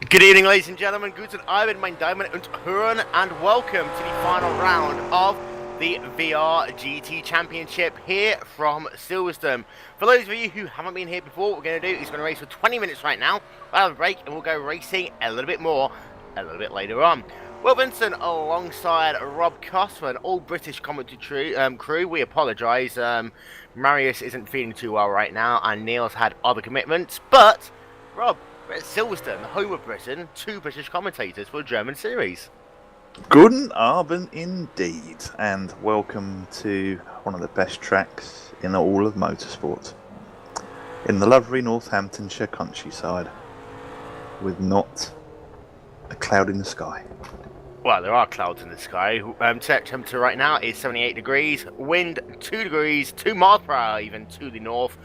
Good evening, ladies and gentlemen. Guten Abend, mein Damen und Herren, and welcome to the final round of the VRGT Championship here from Silverstone. For those of you who haven't been here before, what we're going to do is going to race for 20 minutes right now. We'll have a break and we'll go racing a little bit more a little bit later on. Will Vincent alongside Rob Cosman, all British commentary crew. We apologise. Marius isn't feeling too well right now, and Neil's had other commitments. But Rob, we're at Silverstone, the home of Britain. Two British commentators for a German series. Guten Abend indeed, and welcome to one of the best tracks in all of motorsport, in the lovely Northamptonshire countryside, with not a cloud in the sky. Well, there are clouds in the sky. Temperature right now is 78 degrees, wind 2 degrees, 2 miles per hour even to the north.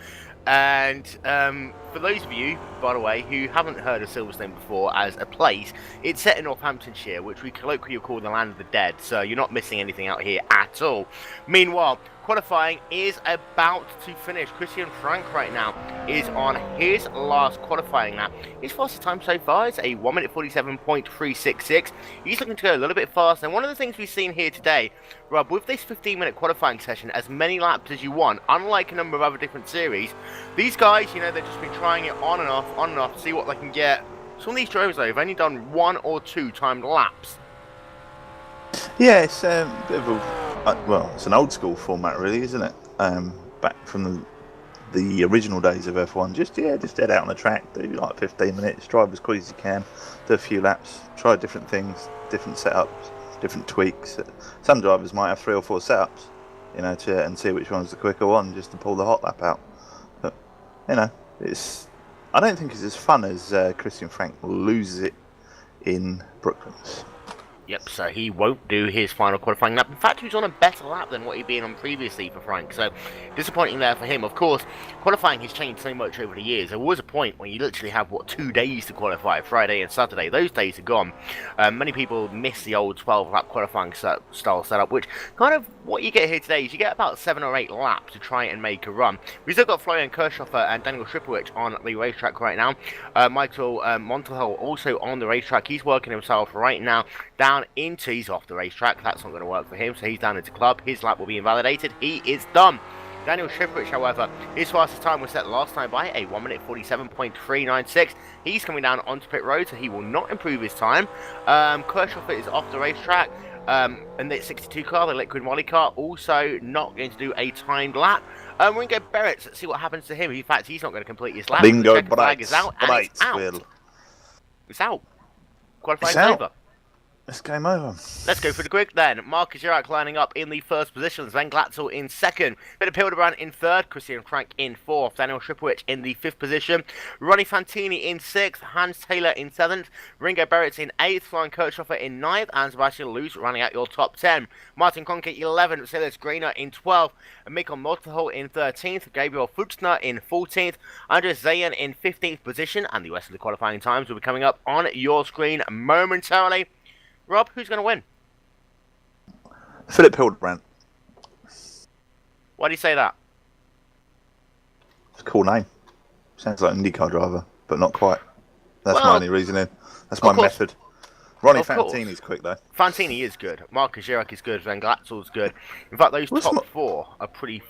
And for those of you, by the way, who haven't heard of Silverstone before as a place, it's set in Northamptonshire, which we colloquially call the land of the dead, so you're not missing anything out here at all. Meanwhile, qualifying is about to finish. Christian Frank right now is on his last qualifying lap. His fastest time so far is a 1 minute 47.366. He's looking to go a little bit faster. And one of the things we've seen here today, Rob, with this 15-minute qualifying session, as many laps as you want, unlike a number of other different series, these guys, you know, they've just been trying it on and off, to see what they can get. Some of these drivers, though, have only done 1 or 2 timed laps. Yeah, it's a bit of a, well, it's an old school format really, isn't it? Back from the original days of F1, just head out on the track, do like 15 minutes, drive as quick as you can, do a few laps, try different things, different setups, different tweaks. Some drivers might have 3 or 4 setups, you know, and see which one's the quicker one, just to pull the hot lap out. But you know, I don't think it's as fun as Christian Frank loses it in Brooklands. Yep, so he won't do his final qualifying lap. In fact, he was on a better lap than what he'd been on previously for Frank, so disappointing there for him. Of course, qualifying has changed so much over the years. There was a point when you literally have, 2 days to qualify, Friday and Saturday. Those days are gone. Many people miss the old 12-lap qualifying style setup, which kind of what you get here today is you get about 7 or 8 laps to try and make a run. We've still got Florian Kirchhofer and Daniel Schipowicz on the racetrack right now. Michael Montelhol also on the racetrack. He's working himself right now down into, he's off the racetrack, that's not going to work for him, so he's down into club, his lap will be invalidated, he is done. Daniel Schipowicz, however, his fastest time was set last time by a 1 minute 47.396. He's coming down onto pit road, so he will not improve his time. Kirchhofer is off the racetrack, and the 62 car, the liquid molly car, also not going to do a timed lap. We're going to go Barrett, see what happens to him. In fact, he's not going to complete his lap. Bingo, the flag is out, and it's out. It's out. Qualifying's over. It's game over. Let's go for the quick then. Marcus Jurek lining up in the first position. Sven Glatzel in second. Philip Hildebrand in third. Christian Frank in fourth. Daniel Schipowicz in the fifth position. Ronnie Fantini in sixth. Hans Taylor in seventh. Ringo Berets in eighth. Florian Kirchhofer in ninth. And Sebastian Luce running out your top 10. Martin Konke 11th. Silas Greiner in 12th. Mikkel Mortehol in 13th. Gabriel Fuchsner in 14th. Andres Zayan in 15th position. And the rest of the qualifying times will be coming up on your screen momentarily. Rob, who's going to win? Philip Hildebrand. Why do you say that? It's a cool name. Sounds like an IndyCar driver, but not quite. That's my only reasoning. That's my method. Ronnie Fantini's quick, though. Fantini is good. Marcus Jurek is good. Van Glatzel's good. In fact, those top 4 are pretty...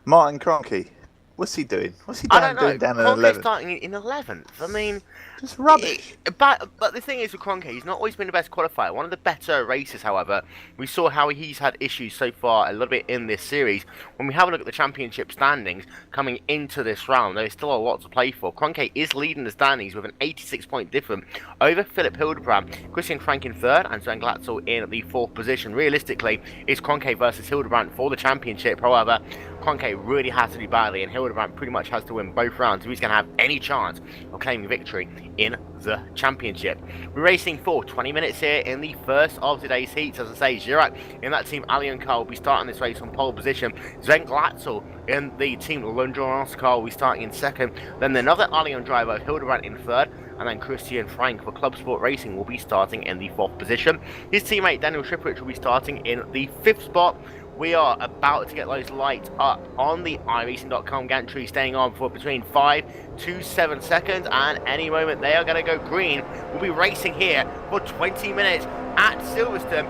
Martin Kroenke. What's he doing? What's he doing down in 11th? Starting in 11th. I mean... Just rubbish. But the thing is with Kroenke, he's not always been the best qualifier. One of the better races, however, we saw how he's had issues so far a little bit in this series. When we have a look at the championship standings coming into this round, there is still a lot to play for. Kroenke is leading the standings with an 86-point difference over Philip Hildebrand. Christian Frank in third and Sven Glatzel in the fourth position. Realistically, it's Kroenke versus Hildebrand for the championship. However, Kroenke really has to do badly, and Hildebrand pretty much has to win both rounds if he's going to have any chance of claiming victory in the championship. We're racing for 20 minutes here in the first of today's heats. As I say, Jurek in that Team Allianz car will be starting this race on pole position. Sven Glatzel in the Team L'Endurance car will be starting in second. Then another Allianz driver, Hildebrand, in third. And then Christian Frank for Club Sport Racing will be starting in the fourth position. His teammate Daniel Schipowicz will be starting in the fifth spot, we are about to get those lights up on the iRacing.com gantry, staying on for between 5 to 7 seconds, and any moment they are going to go green. We'll be racing here for 20 minutes at Silverstone.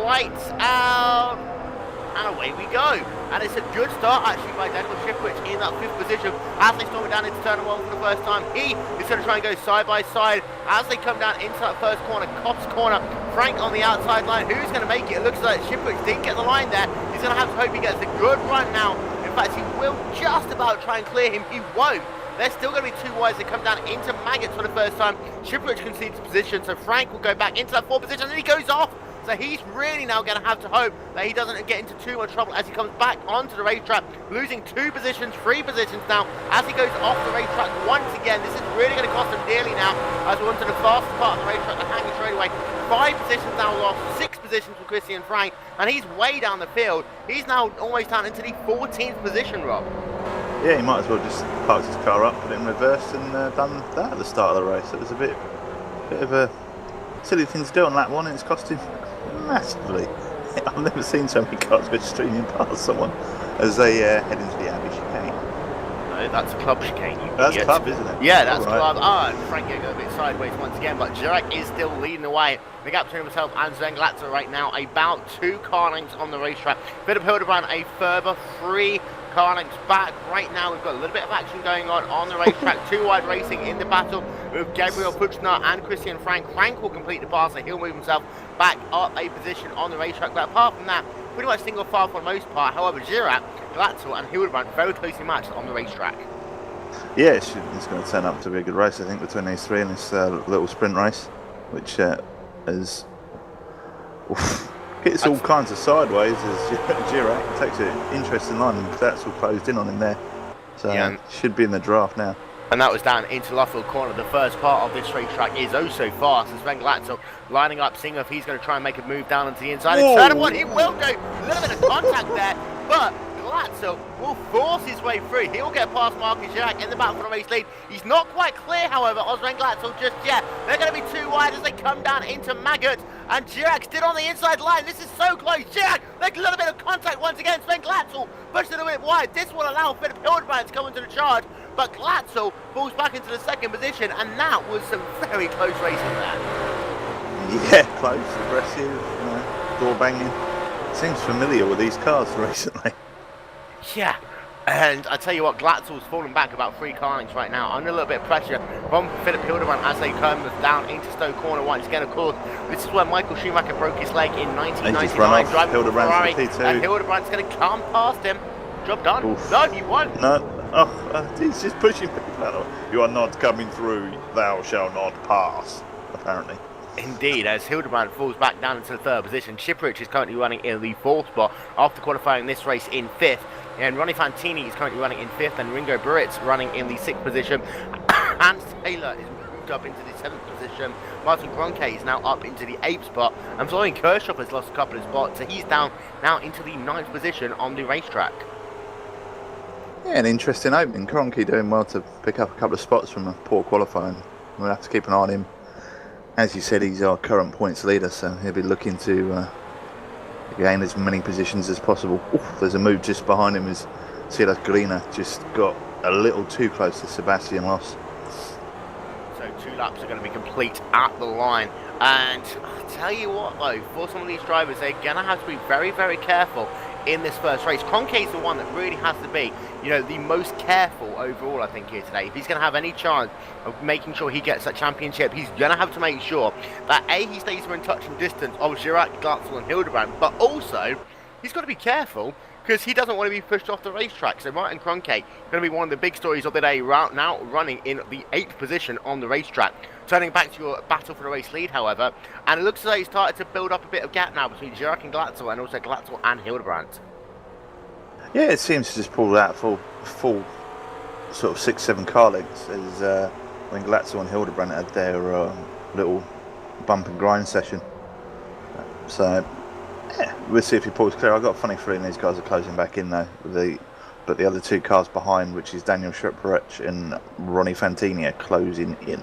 Lights out, and away we go. And it's a good start actually by Daniel Shippwich in that 5th position as they storm it down into turn 1 for the first time. He is going to try and go side by side as they come down into that first corner, Kopp's corner. Frank on the outside line, who's going to make it? It looks like Shippwich didn't get the line there. He's going to have to hope he gets a good run now. In fact, he will just about try and clear him. He won't. There's still going to be 2 wides that come down into Maggots for the first time. Shippwich concedes position, so Frank will go back into that 4th position, and he goes off. So he's really now going to have to hope that he doesn't get into too much trouble as he comes back onto the racetrack, losing 2 positions, 3 positions now, as he goes off the racetrack once again. This is really going to cost him dearly now, as we're onto the fastest part of the racetrack, the hanging straightaway. 5 positions now lost, 6 positions for Christian Frank, and he's way down the field. He's now almost down into the 14th position, Rob. Yeah, he might as well just parked his car up, put it in reverse, and done that at the start of the race. It was a bit of a silly thing to do on lap 1, and it's cost him massively. I've never seen so many cars go streaming past someone as they head into the Abbey chicane. No, that's club chicane. That's club, isn't it? Yeah, that's right. club. And Frank going a bit sideways once again, but Jurek is still leading the way. The gap between himself and Sven Glatzer right now, about 2 car lengths on the racetrack. Philip Hildebrand a further 3 car lengths back. Right now we've got a little bit of action going on the racetrack. 2 wide racing in the battle with Gabriel Puchner and Christian Frank. Frank will complete the pass, so he'll move himself back up a position on the racetrack. But apart from that, pretty much single file for the most part. However, Girac, Glatzel and Hildebrand very closely matched on the racetrack. Yeah, it's going to turn up to be a good race, I think, between these 3 in this little sprint race, which hits all kinds of sideways as Girac takes an interesting line, and that's all closed in on him there. So yeah, should be in the draft now. And that was down into Luffield Corner. The first part of this racetrack is oh so fast. And Sven Glatzel lining up, seeing if he's going to try and make a move down into the inside. In turn 1, he will go. A little bit of contact there, but Glatzel will force his way through. He'll get past Marcus Girac in the battle for the race lead. He's not quite clear, however, of Sven Glatzel just yet. They're going to be 2 wide as they come down into Maggot. And Girac still on the inside line. This is so close. Girac, like a little bit of contact once again. Sven Glatzel pushed it a bit wide. This will allow Philip Hildebrand to come into the charge. But Glatzel falls back into the 2nd position, and that was some very close racing there. Yeah, close, aggressive, door banging. Seems familiar with these cars recently. Yeah, and I tell you what, Glatzel's fallen back about 3 car lengths right now, under a little bit of pressure from Philip Hildebrand as they come down into Stowe Corner once again. Of course, this is where Michael Schumacher broke his leg in 1999, driving for Ferrari, and Hildebrand's going to come past him. Job done. Oof. No, he won't. No. He's just pushing people out. You are not coming through. Thou shalt not pass. Apparently. Indeed, as Hildebrand falls back down into the 3rd position. Shippwich is currently running in the 4th spot after qualifying this race in 5th. And Ronnie Fantini is currently running in 5th, and Ringo Burritz running in the 6th position. Hans Taylor is moved up into the 7th position. Martin Gronke is now up into the 8th spot. And Florian Kirchhoff has lost a couple of spots, so he's down now into the 9th position on the racetrack. Yeah, an interesting opening. Kroenke doing well to pick up a couple of spots from a poor qualifying. We'll have to keep an eye on him. As you said, he's our current points leader, so he'll be looking to gain as many positions as possible. Oof, there's a move just behind him as Silas Grina just got a little too close to Sebastian Loss. So 2 laps are going to be complete at the line. And I'll tell you what though, for some of these drivers, they're going to have to be very, very careful in this first race. Kroenke's the one that really has to be, the most careful overall, I think, here today. If he's going to have any chance of making sure he gets that championship, he's going to have to make sure that A, he stays within touching distance of Girac, Glatzel and Hildebrand, but also, he's got to be careful because he doesn't want to be pushed off the racetrack. So Martin Kroenke going to be one of the big stories of the day, now running in the 8th position on the racetrack. Turning back to your battle for the race lead, however, and it looks as though he's started to build up a bit of gap now between Girac and Glatzel, and also Glatzel and Hildebrand. Yeah, it seems to just pull out full sort of 6-7 car lengths as when Glatzel and Hildebrand had their little bump and grind session. So yeah, we'll see if he pulls clear. I've got a funny feeling these guys are closing back in though, but the other 2 cars behind, which is Daniel Shippwich and Ronnie Fantini, are closing in.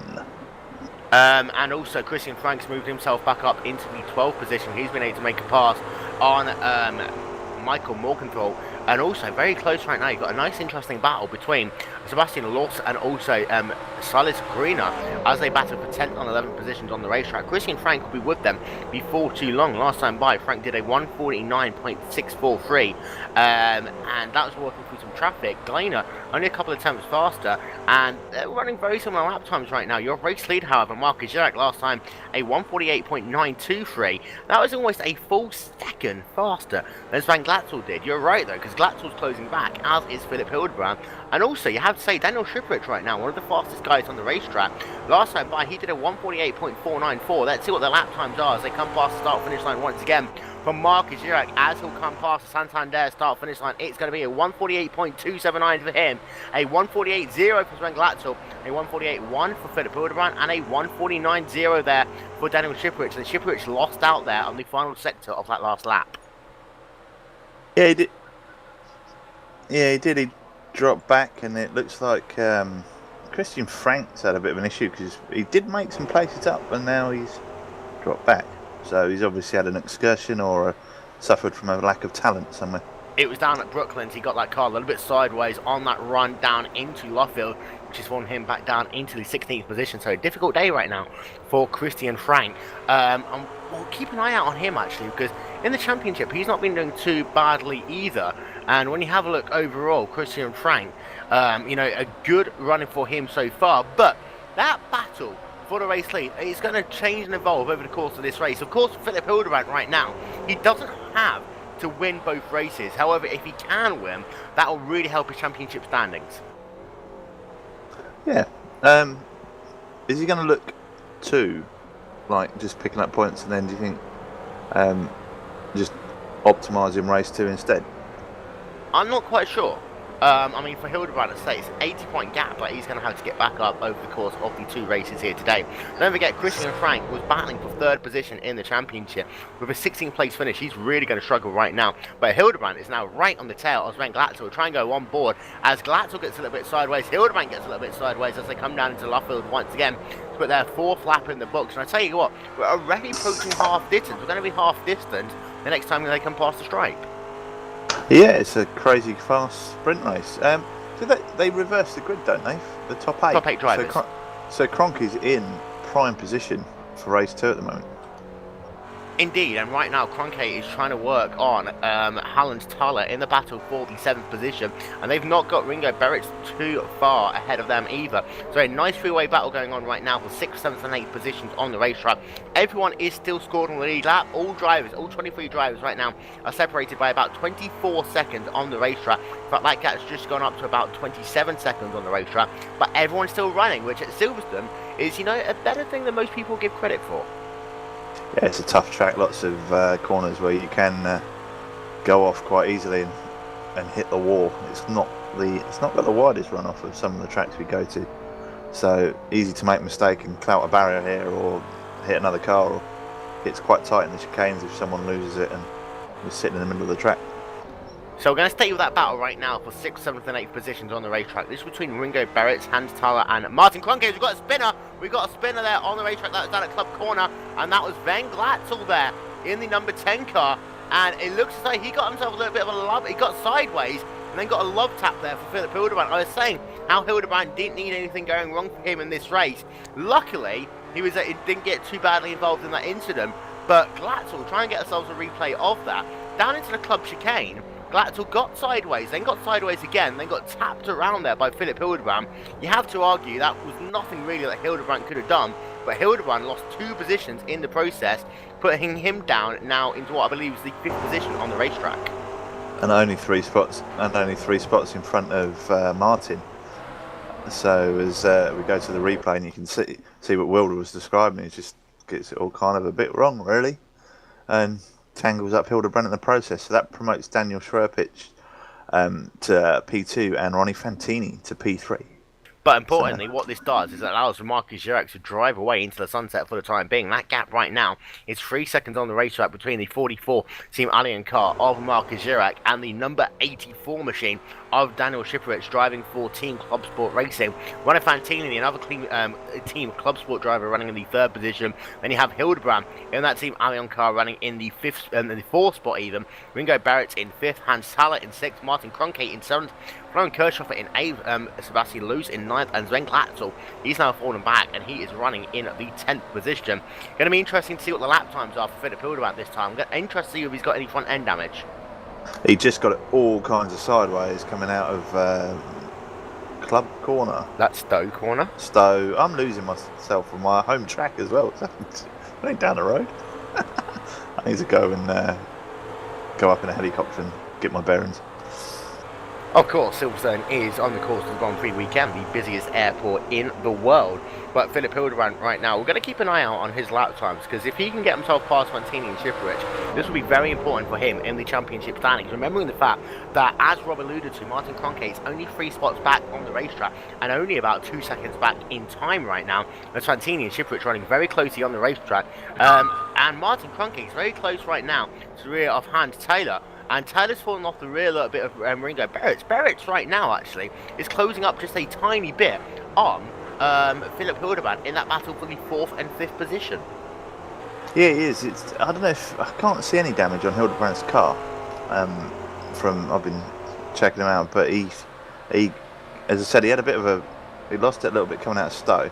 And also Christian Frank's moved himself back up into the 12th position. He's been able to make a pass on Michael Morgenthau. And also, very close right now, you've got a nice interesting battle between Sebastian Loss and also Silas Greener as they battle for 10th and 11th positions on the racetrack. Christian Frank will be with them before too long. Last time by, Frank did a 149.643, and that was working through some traffic. Gleiner only a couple of attempts faster, and they're running very similar lap times right now. Your race lead, however, Marcus Jurek last time a 148.923. That was almost a full second faster than Sven Glatzel did. You're right though, because Glatzel's closing back, as is Philip Hildebrand. And also, you have to say, Daniel Shiprich right now, one of the fastest guys on the racetrack. Last time by, he did a 148.494. Let's see what the lap times are as they come past the start-finish line once again. From Marcus Jurek, as he'll come past the Santander start-finish line, it's going to be a 148.279 for him, a 148.0 for Sven Glatzel, a 148.1 for Philip Hildebrand, and a 149.0 there for Daniel Shiprich. And Shiprich lost out there on the final sector of that last lap. Yeah, he did. Yeah, he did. He dropped back, and it looks like Christian Frank's had a bit of an issue because he did make some places up, and now he's dropped back. So he's obviously had an excursion or suffered from a lack of talent somewhere. It was down at Brooklands. He got that car a little bit sideways on that run down into Luffield, which has won him back down into the 16th position. So a difficult day right now for Christian Frank. And we'll keep an eye out on him actually, because in the championship he's not been doing too badly either. And when you have a look overall, Christian Frank, a good running for him so far. But that battle for the race lead is going to change and evolve over the course of this race. Of course, Philip Hildebrand right now, he doesn't have to win both races. However, if he can win, that will really help his championship standings. Yeah. Is he going to look to, like, just picking up points, and then do you think just optimising race 2 instead? I'm not quite sure. For Hildebrand, it's an 80-point gap, but he's going to have to get back up over the course of the 2 races here today. Don't forget, Christian Frank was battling for 3rd position in the championship. With a 16th place finish, he's really going to struggle right now. But Hildebrand is now right on the tail of Sven Glatzel. We'll try and go on board. As Glatzel gets a little bit sideways, Hildebrand gets a little bit sideways as they come down into Luffield once again to put their 4th lap in the books. And I tell you what, we're already approaching half distance. We're going to be half distance the next time they come past the stripe. Yeah, it's a crazy fast sprint race. So they reverse the grid, don't they? The top 8. Top 8 drivers. So Kronk is in prime position for race 2 at the moment. Indeed, and right now Kroenke is trying to work on Halland's Thaler in the battle for the 7th position, and they've not got Ringo Berets too far ahead of them either. So a nice three-way battle going on right now for 6th, 7th and 8th positions on the racetrack. Everyone is still scored on the lead lap. All 23 drivers right now are separated by about 24 seconds on the racetrack. In fact, that gap's just gone up to about 27 seconds on the racetrack, but everyone's still running, which at Silverstone is, a better thing than most people give credit for. Yeah, it's a tough track, lots of corners where you can go off quite easily and hit the wall. It's not got the widest runoff of some of the tracks we go to, so easy to make a mistake and clout a barrier here or hit another car, or it's quite tight in the chicanes if someone loses it and is sitting in the middle of the track. So we're going to stay with that battle right now for 6th, 7th and 8th positions on the racetrack. This is between Ringo Berets, Hans Thaler and Martin Kroenke. We've got a spinner. We've got a spinner there on the racetrack. That was down at Club Corner. And that was Sven Glatzel there in the number 10 car. And it looks as though he got himself a little bit of a love. He got sideways and then got a love tap there for Philip Hildebrand. I was saying how Hildebrand didn't need anything going wrong for him in this race. Luckily, he didn't get too badly involved in that incident. But Glatzel, try and get ourselves a replay of that. Down into the club chicane, Glatzel got sideways, then got sideways again, then got tapped around there by Philip Hildebrand. You have to argue that was nothing really that Hildebrand could have done, but Hildebrand lost 2 positions in the process, putting him down now into what I believe is the 5th position on the racetrack. And only 3 spots in front of Martin. So as we go to the replay, and you can see what Wilder was describing, it just gets it all kind of a bit wrong, really, and tangles up Hildebrand in the process. So that promotes Daniel Schwerpich to P2 and Ronnie Fantini to P3. But importantly, what this does is it allows Marcus Jurek to drive away into the sunset for the time being. That gap right now is 3 seconds on the racetrack between the 44 Team Allian car of Marcus Jurek and the number 84 machine of Daniel Shiprich driving for Team Club Sport Racing. Ronnie Fantini, another Team Club Sport driver, running in the 3rd position. Then you have Hildebrand in that Team Allian car running in the 4th spot even. Ringo Barrett in 5th, Hans Saller in 6th, Martin Kroenke in 7th, Florian Kirchhofer in 8th, Sebastian Luz in 9th, and Sven Glatzel, he's now fallen back, and he is running in the 10th position. Going to be interesting to see what the lap times are for Philip Hildebrand this time. Interested to see if he's got any front end damage. He just got it all kinds of sideways coming out of Club Corner. That's Stowe Corner. Stowe. I'm losing myself on my home track as well. I ain't down the road. I need to go and go up in a helicopter and get my bearings. Of course, Silverstone is on the course of the Grand Prix weekend, the busiest airport in the world. But Philip Hildebrand right now, we're going to keep an eye out on his lap times, because if he can get himself past Fantini and Shiprich, this will be very important for him in the championship standings. Remembering the fact that, as Rob alluded to, Martin Kroenke is only 3 spots back on the racetrack and only about 2 seconds back in time right now. As Fantini and Shiprich running very closely on the racetrack. And Martin Kroenke is very close right now to the rear of Hans Taylor. And Taylor's fallen off the rear a little bit of Ringo Barrett. Barrett's right now, actually, is closing up just a tiny bit on Philip Hildebrand in that battle for the 4th and 5th position. Yeah, he is. I don't know if I can't see any damage on Hildebrand's car. I've been checking him out, but he, as I said, he lost it a little bit coming out of Stowe,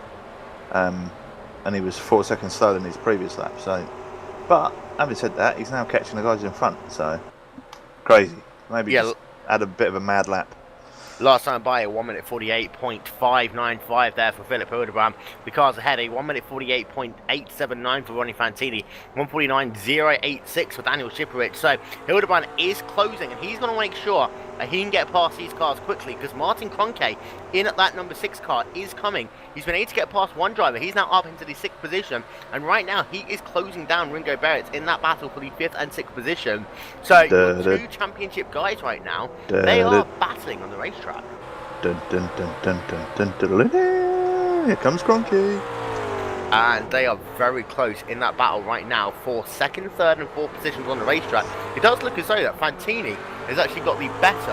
and he was 4 seconds slower than his previous lap. So, but having said that, he's now catching the guys in front. So. Crazy. Maybe just add a bit of a mad lap. Last time by a 1 minute 48.595 there for Philip Hildebrand. The car's ahead, a 1 minute 48.879 for Ronnie Fantini, 149.086 for Daniel Shiprich. So Hildebrand is closing, and he's going to make sure that he can get past these cars quickly, because Martin Kroenke in at that number 6 car is coming. He's been able to get past one driver. He's now up into the 6th position, and right now he is closing down Ringo Barrett in that battle for the 5th and 6th position. So your 2 championship guys right now, they are battling on the racetrack. Here comes Kroenke. And they are very close in that battle right now for 2nd, 3rd and 4th positions on the racetrack. It does look as though that Fantini has actually got the better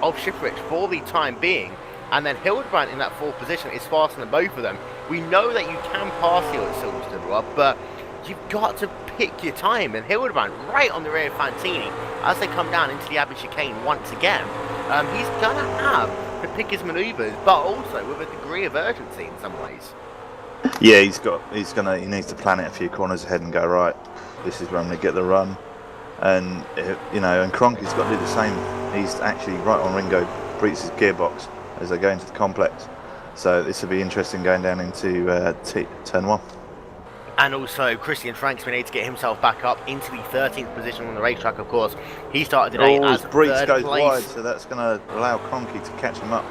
of Shiprich for the time being. And then Hildebrand in that 4th position is faster than both of them. We know that you can pass here at Silverstone, Rob, but you've got to pick your time. And Hildebrand right on the rear of Fantini as they come down into the Abbey chicane once again. He's going to have to pick his manoeuvres, but also with a degree of urgency in some ways. Yeah, he needs to plan it a few corners ahead and go, right, this is where I'm going to get the run. And, and Kroenke's got to do the same. He's actually right on Ringo Breetz's gearbox as they go into the complex. So this will be interesting going down into turn 1. And also, Christian Frank's been able to get himself back up into the 13th position on the racetrack, of course. He started today as Breetz goes place. wide, so that's going to allow Kroenke to catch him up.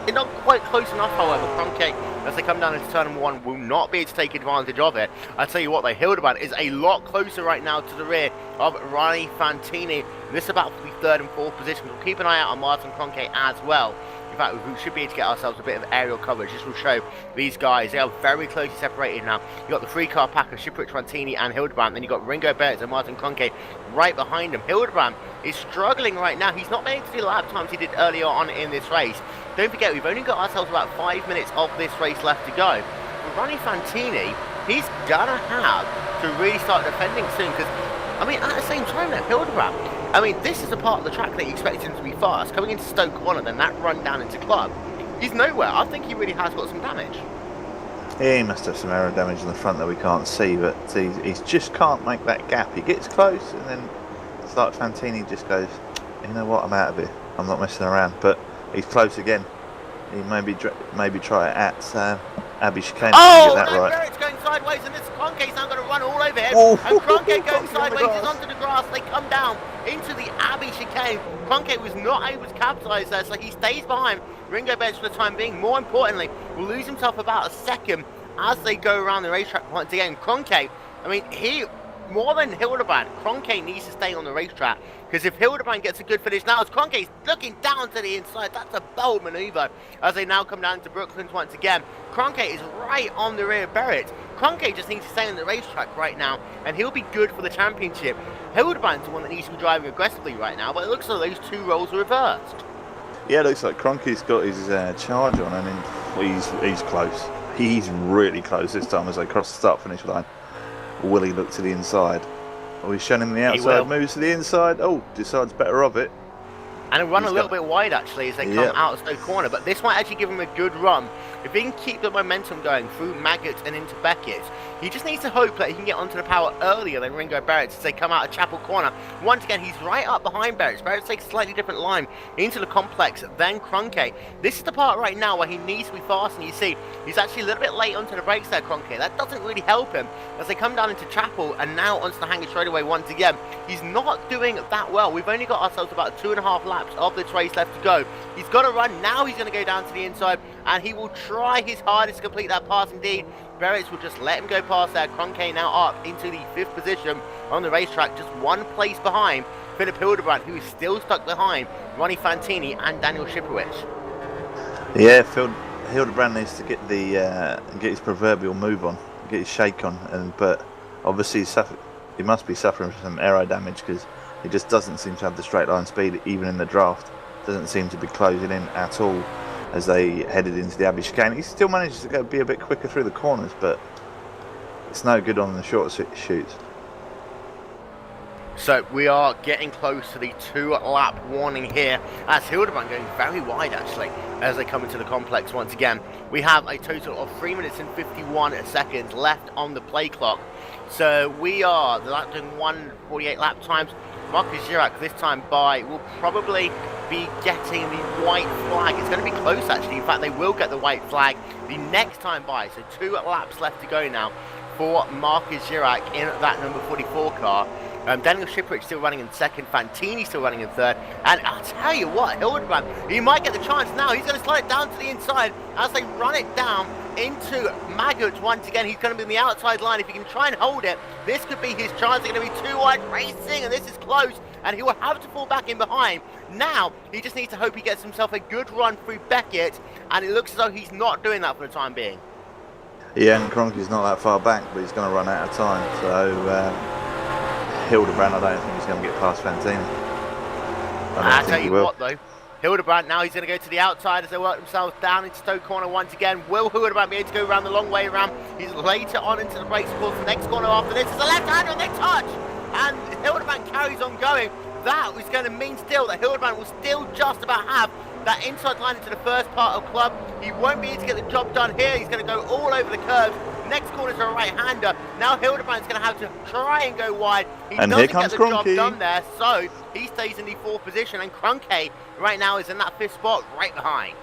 They're not quite close enough, however. Kroenke, as they come down into turn 1, will not be able to take advantage of it. I tell you what, though, Hildebrand is a lot closer right now to the rear of Ronnie Fantini. This is about the 3rd and 4th positions. We'll keep an eye out on Martin Kroenke as well. In fact, we should be able to get ourselves a bit of aerial coverage. This will show these guys. They are very closely separated now. You've got the 3-car pack of Shiprich, Fantini and Hildebrand. Then you've got Ringo Barrett and Martin Kroenke right behind him. Hildebrand is struggling right now. He's not been able to do the lap times he did earlier on in this race. Don't forget, we've only got ourselves about 5 minutes of this race left to go. But Ronnie Fantini, he's going to have to really start defending soon, because, at the same time now, Hildebrand, this is a part of the track that you expect him to be fast. Coming into Stoke Corner, then that run down into Club, he's nowhere. I think he really has got some damage. Yeah, he must have some aero damage in the front that we can't see, but he just can't make that gap. He gets close, and then it's like Fantini just goes, you know what, I'm out of here. I'm not messing around. But he's close again. He maybe try it at Abbey chicane. Oh, get that no, right. Barrett's going sideways, and this Kroenke's now going to run all over him. Oh, and Kroenke going Kroenke sideways on the is onto the grass. They come down into the Abbey chicane. Kroenke was not able to capitalise there, so he stays behind Ringo Barrett for the time being. More importantly, will lose himself about a second as they go around the racetrack once again. Kroenke, he more than Hildebrand, Kroenke needs to stay on the racetrack, because if Hildebrand gets a good finish now, as Kroenke's looking down to the inside, that's a bold manoeuvre as they now come down to Brooklands once again. Kroenke is right on the rear of Barrett. Kroenke just needs to stay on the racetrack right now, and he'll be good for the championship. Hildebrand's the one that needs to be driving aggressively right now, but it looks like those two roles are reversed. Yeah, it looks like Kroenke's got his charge on, and he's close. He's really close this time as they cross the start-finish line. Will he look to the inside? Oh, he's showing him the outside, moves to the inside. Oh, decides better of it. And a run a little bit wide, actually, as they come out of Stoke Corner. But this might actually give him a good run. If he can keep the momentum going through Maggots and into Beckett, he just needs to hope that he can get onto the power earlier than Ringo Barrett as they come out of Chapel Corner. Once again, he's right up behind Barrett. Barrett takes a slightly different line into the complex than Kroenke. This is the part right now where he needs to be fast, and you see he's actually a little bit late onto the brakes there, Kroenke. That doesn't really help him as they come down into Chapel and now onto the hangar straightaway once again. He's not doing that well. We've only got ourselves about 2.5 laps of this race left to go. He's got to run. Now he's going to go down to the inside, and he will try his hardest to complete that pass indeed. Barrett will just let him go past there. Kroenke now up into the 5th position on the racetrack, just 1 place behind Philip Hildebrand, who is still stuck behind Ronnie Fantini and Daniel Shiprowicz. Yeah, Hildebrand needs to get his proverbial move on, get his shake on, but obviously he must be suffering from some aero damage because he just doesn't seem to have the straight line speed even in the draft. Doesn't seem to be closing in at all as they headed into the Abbey chicane. He still manages to be a bit quicker through the corners, but it's no good on the short shoots. So we are getting close to the 2-lap warning here as Hildebrand going very wide actually as they come into the complex once again. We have a total of 3 minutes and 51 seconds left on the play clock. So we are doing 1:48 lap times. Marcus Girac this time by will probably be getting the white flag. It's going to be close actually. In fact, they will get the white flag the next time by. So 2 laps left to go now for Marcus Girac in that number 44 car. Daniel Shiprowicz still running in 2nd, Fantini still running in 3rd, and I'll tell you what, Hildebrand, he might get the chance now. He's going to slide it down to the inside as they run it down into Maggots once again. He's going to be on the outside line. If he can try and hold it, this could be his chance. They're going to be 2 wide racing, and this is close, and he will have to fall back in behind. Now, he just needs to hope he gets himself a good run through Beckett, and it looks as though he's not doing that for the time being. Yeah, and Kroenke's not that far back, but he's going to run out of time, so Hildebrand, I don't think he's going to get past Fantini. I'll tell you what though, Hildebrand now he's going to go to the outside as they work themselves down into Stoke Corner once again. Will Hildebrand be able to go around the long way around? He's later on into the brakes, of course. The next corner after this is a left-hander and they touch, and Hildebrand carries on going. That was going to mean still that Hildebrand will still just about have that inside line into the first part of club. He won't be able to get the job done here. He's going to go all over the curves. Next corner's a right-hander. Now Hildebrand's going to have to try and go wide. He doesn't get the job done there, so he stays in the 4th position. And Kroenke right now is in that 5th spot, right behind.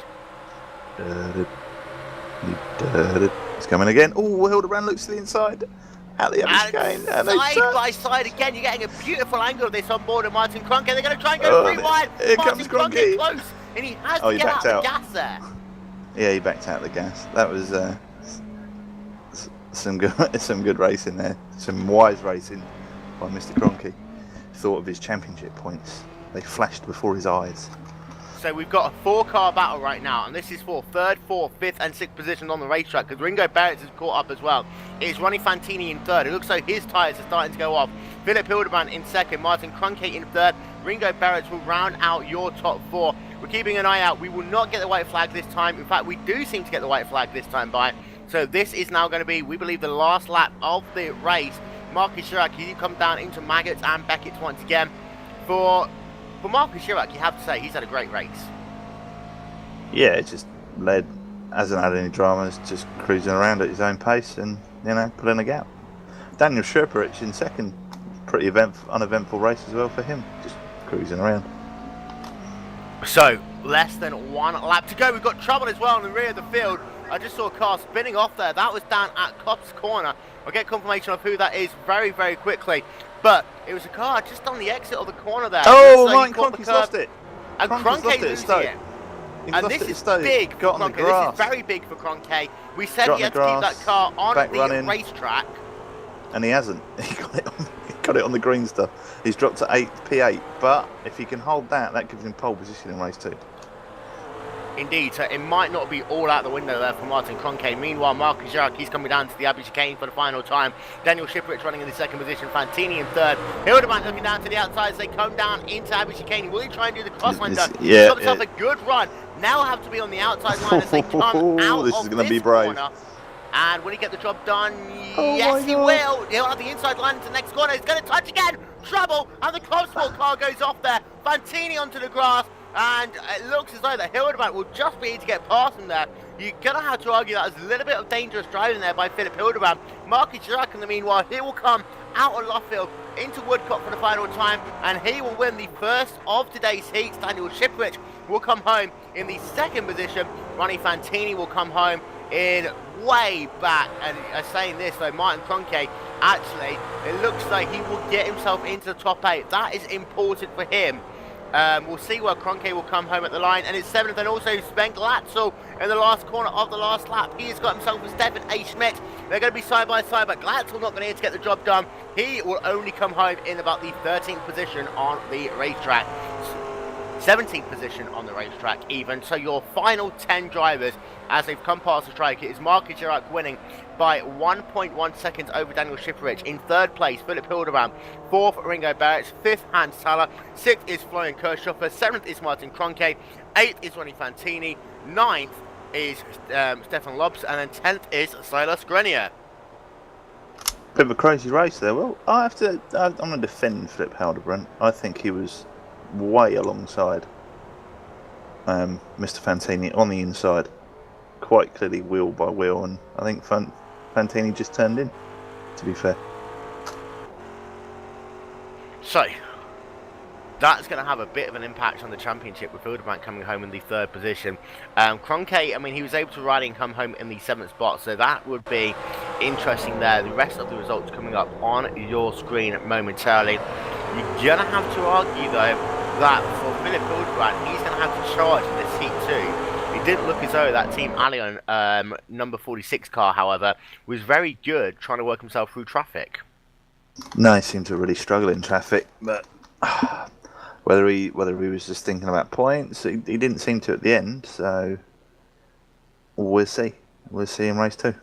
It's coming again. Oh, Hildebrand looks to the inside. Out the other again. Side by side again. You're getting a beautiful angle of this on board of Martin Kroenke. They're going to try and go 3 wide. Here Martin comes Kroenke. Close, and he has to get out the gas there. Yeah, he backed out the gas. That was some good racing there. Some wise racing by Mr. Kroenke. Thought of his championship points. They flashed before his eyes. So we've got a 4-car battle right now, and this is for 3rd, 4th, 5th and 6th positions on the racetrack because Ringo Barrett has caught up as well. It's Ronnie Fantini in 3rd. It looks like his tyres are starting to go off. Philip Hildebrand in 2nd, Martin Kroenke in 3rd. Ringo Barrett will round out your top 4. We're keeping an eye out. We will not get the white flag this time. In fact, we do seem to get the white flag this time by. So this is now going to be, we believe, the last lap of the race. Marcus Girac, he come down into Maggots and Beckett once again. For Marcus Girac, you have to say, he's had a great race. Yeah, it's just led, hasn't had any dramas, just cruising around at his own pace and, pulling a gap. Daniel Shiprowicz in 2nd, pretty uneventful race as well for him, just cruising around. So, less than 1 lap to go. We've got trouble as well in the rear of the field. I just saw a car spinning off there. That was down at Cops Corner. I'll get confirmation of who that is very, very quickly. But it was a car just on the exit of the corner there. Oh, Martin Kroenke's lost it. And Kroenke losing it. And this is big for Kroenke. This is very big for Kroenke. We said he had to keep that car on the racetrack. And he hasn't. He got it on got it on the green stuff. He's dropped to 8 P8, but if he can hold that, that gives him pole position in race 2. Indeed, so it might not be all out the window there for Martin Kroenke. Meanwhile, Marcus Jacques, he's coming down to the Abbey chicane for the final time. Daniel Shiprich running in the second position, Fantini in third. Hildebrand looking down to the outside as they come down into Abbey chicane. Will he try and do the crossline though? Yeah, he's got himself a good run. Now have to be on the outside line as they come out this of is going to be this brave. corner. And will he get the job done? Oh Yes, he will. He'll have the inside line into the next corner. He's going to touch again. Trouble. And the Cosworth car goes off there. Fantini onto the grass. And it looks as though that Hildebrand will just be able to get past him there. You're going to have to argue that there's a little bit of dangerous driving there by Philip Hildebrand. Marcus Jacques, in the meanwhile, he will come out of Luffield into Woodcote for the final time. And he will win the first of today's heats. Daniel Shiprich will come home in the second position. Ronnie Fantini will come home in way back. And saying this though, Martin Kroenke, actually, it looks like he will get himself into the top 8. That is important for him. We'll see where Kroenke will come home at the line, and it's 7th, and also Sven Glatzel in the last corner of the last lap. He has got himself a Stefan A. Schmidt. They're going to be side by side, but Glatzel not going to be able to get the job done. He will only come home in about the 13th position on the racetrack. 17th position on the racetrack even. So your final 10 drivers as they've come past the strike, it is Marcus Jacques winning by 1.1 seconds over Daniel Shiprich. In third place, Philip Hildebrand. Fourth, Ringo Barrett. Fifth, Hans Thaler. Sixth is Florian Kirchhoffer. Seventh is Martin Kroenke. Eighth is Ronnie Fantini. Ninth is Stefan Lobs. And then 10th is Silas Grenier. Bit of a crazy race there. Well, I'm going to defend Philip Hildebrand. I think he was way alongside Mr. Fantini on the inside, quite clearly wheel by wheel, and I think Fantini just turned in, to be fair. So that's going to have a bit of an impact on the championship with Hildebrand coming home in the third position. Kroenke, I mean, he was able to rally and come home in the 7th spot, so that would be interesting there. The rest of the results coming up on your screen momentarily. You're going to have to argue, though, that for Philip Hildebrand, he's going to have to charge in this heat too. It didn't look as though that Team Allion number 46 car, however, was very good trying to work himself through traffic. No, he seemed to really struggle in traffic, but whether he was just thinking about points, he didn't seem to at the end, so we'll see. We'll see in race 2.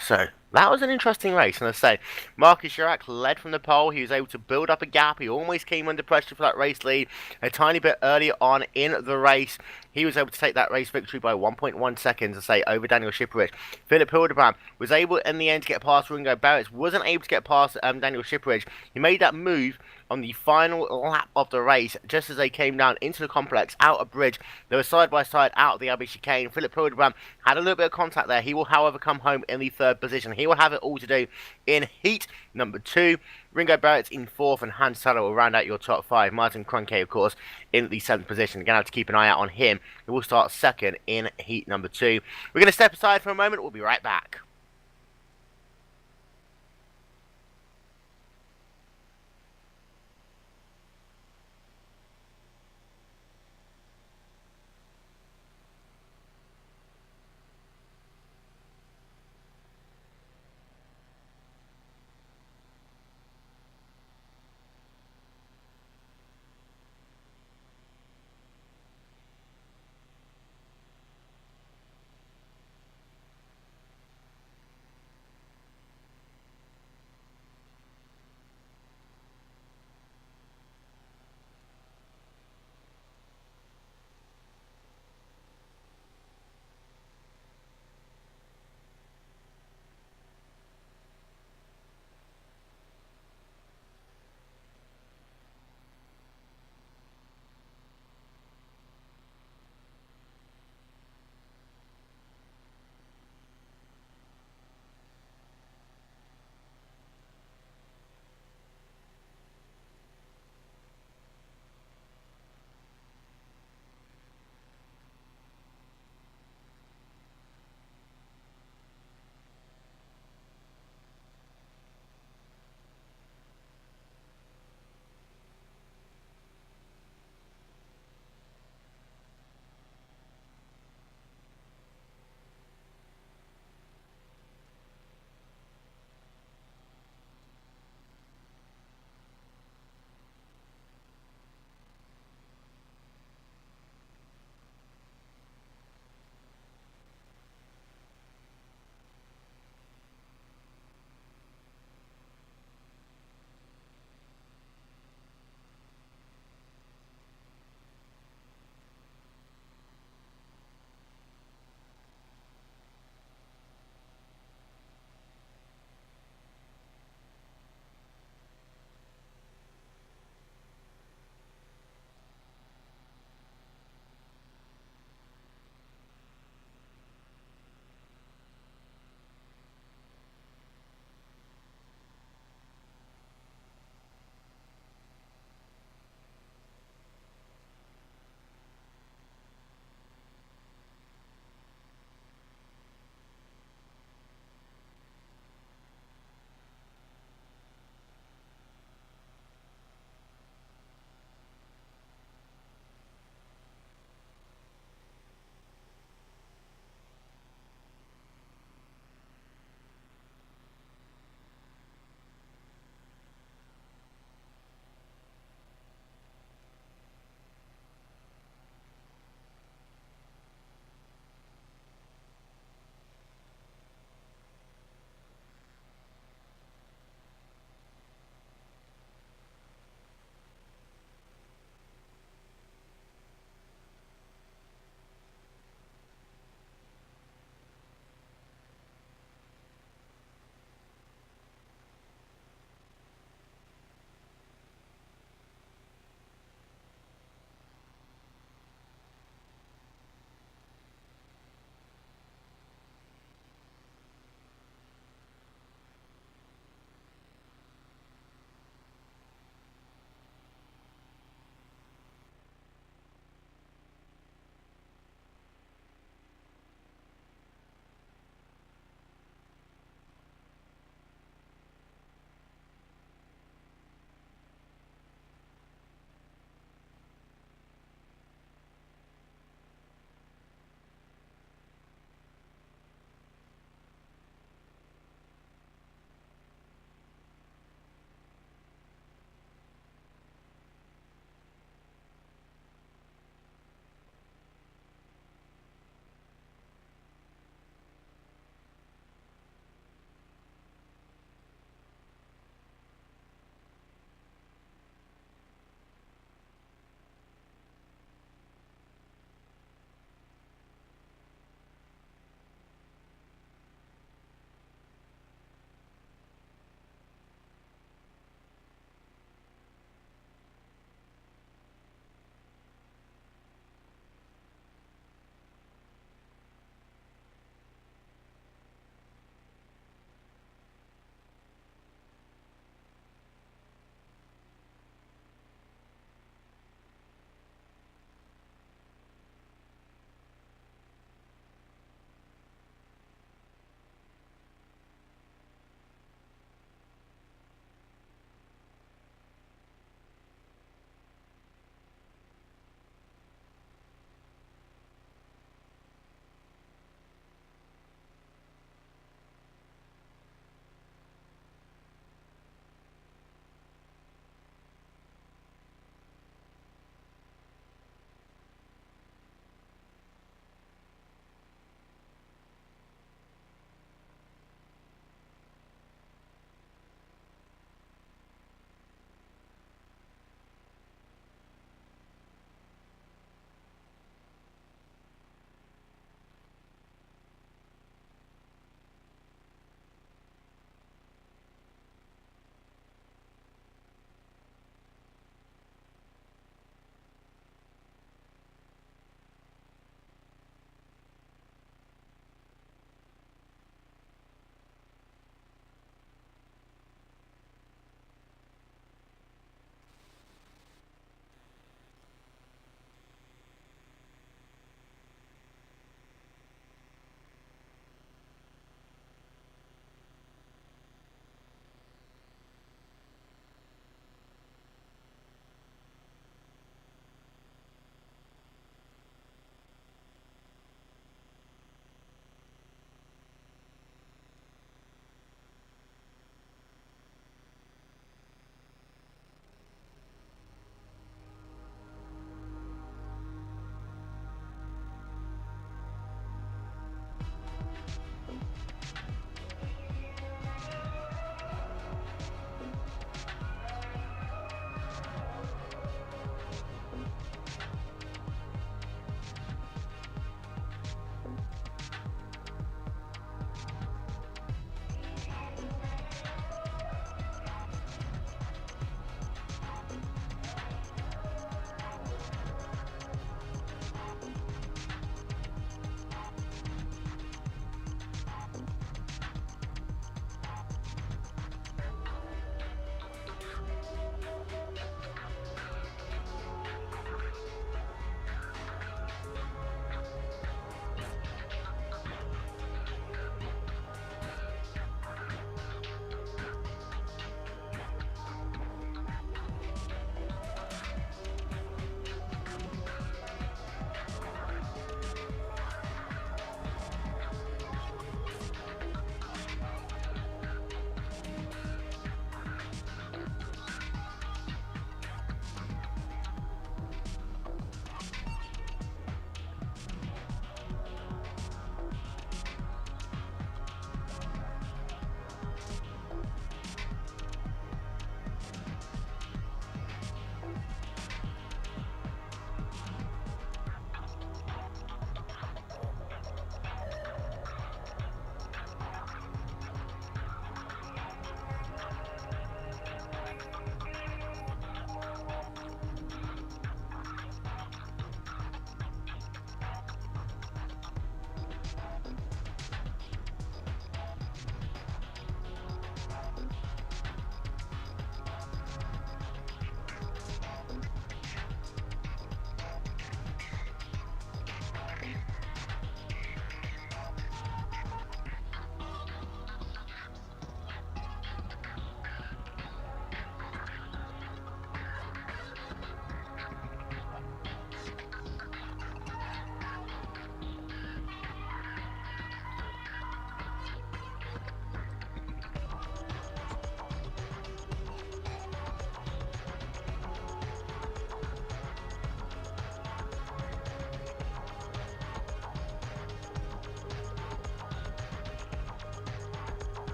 So that was an interesting race, and as I say, Marcus Jacques led from the pole. He was able to build up a gap. He almost came under pressure for that race lead a tiny bit earlier on in the race. He was able to take that race victory by 1.1 seconds, over Daniel Shiprich. Philip Hildebrand was able in the end to get past Ringo Barrett, wasn't able to get past Daniel Shiprich. He made that move on the final lap of the race, just as they came down into the complex, out of bridge. They were side by side out of the Abbey chicane. Philip Hildebrand had a little bit of contact there. He will, however, come home in the third position. He will have it all to do in heat number 2. Ringo Barrett's in 4th, and Hans Thaler will round out your top 5. Martin Kroenke, of course, in the 7th position. You're going to have to keep an eye out on him. He will start 2nd in heat number 2. We're going to step aside for a moment. We'll be right back.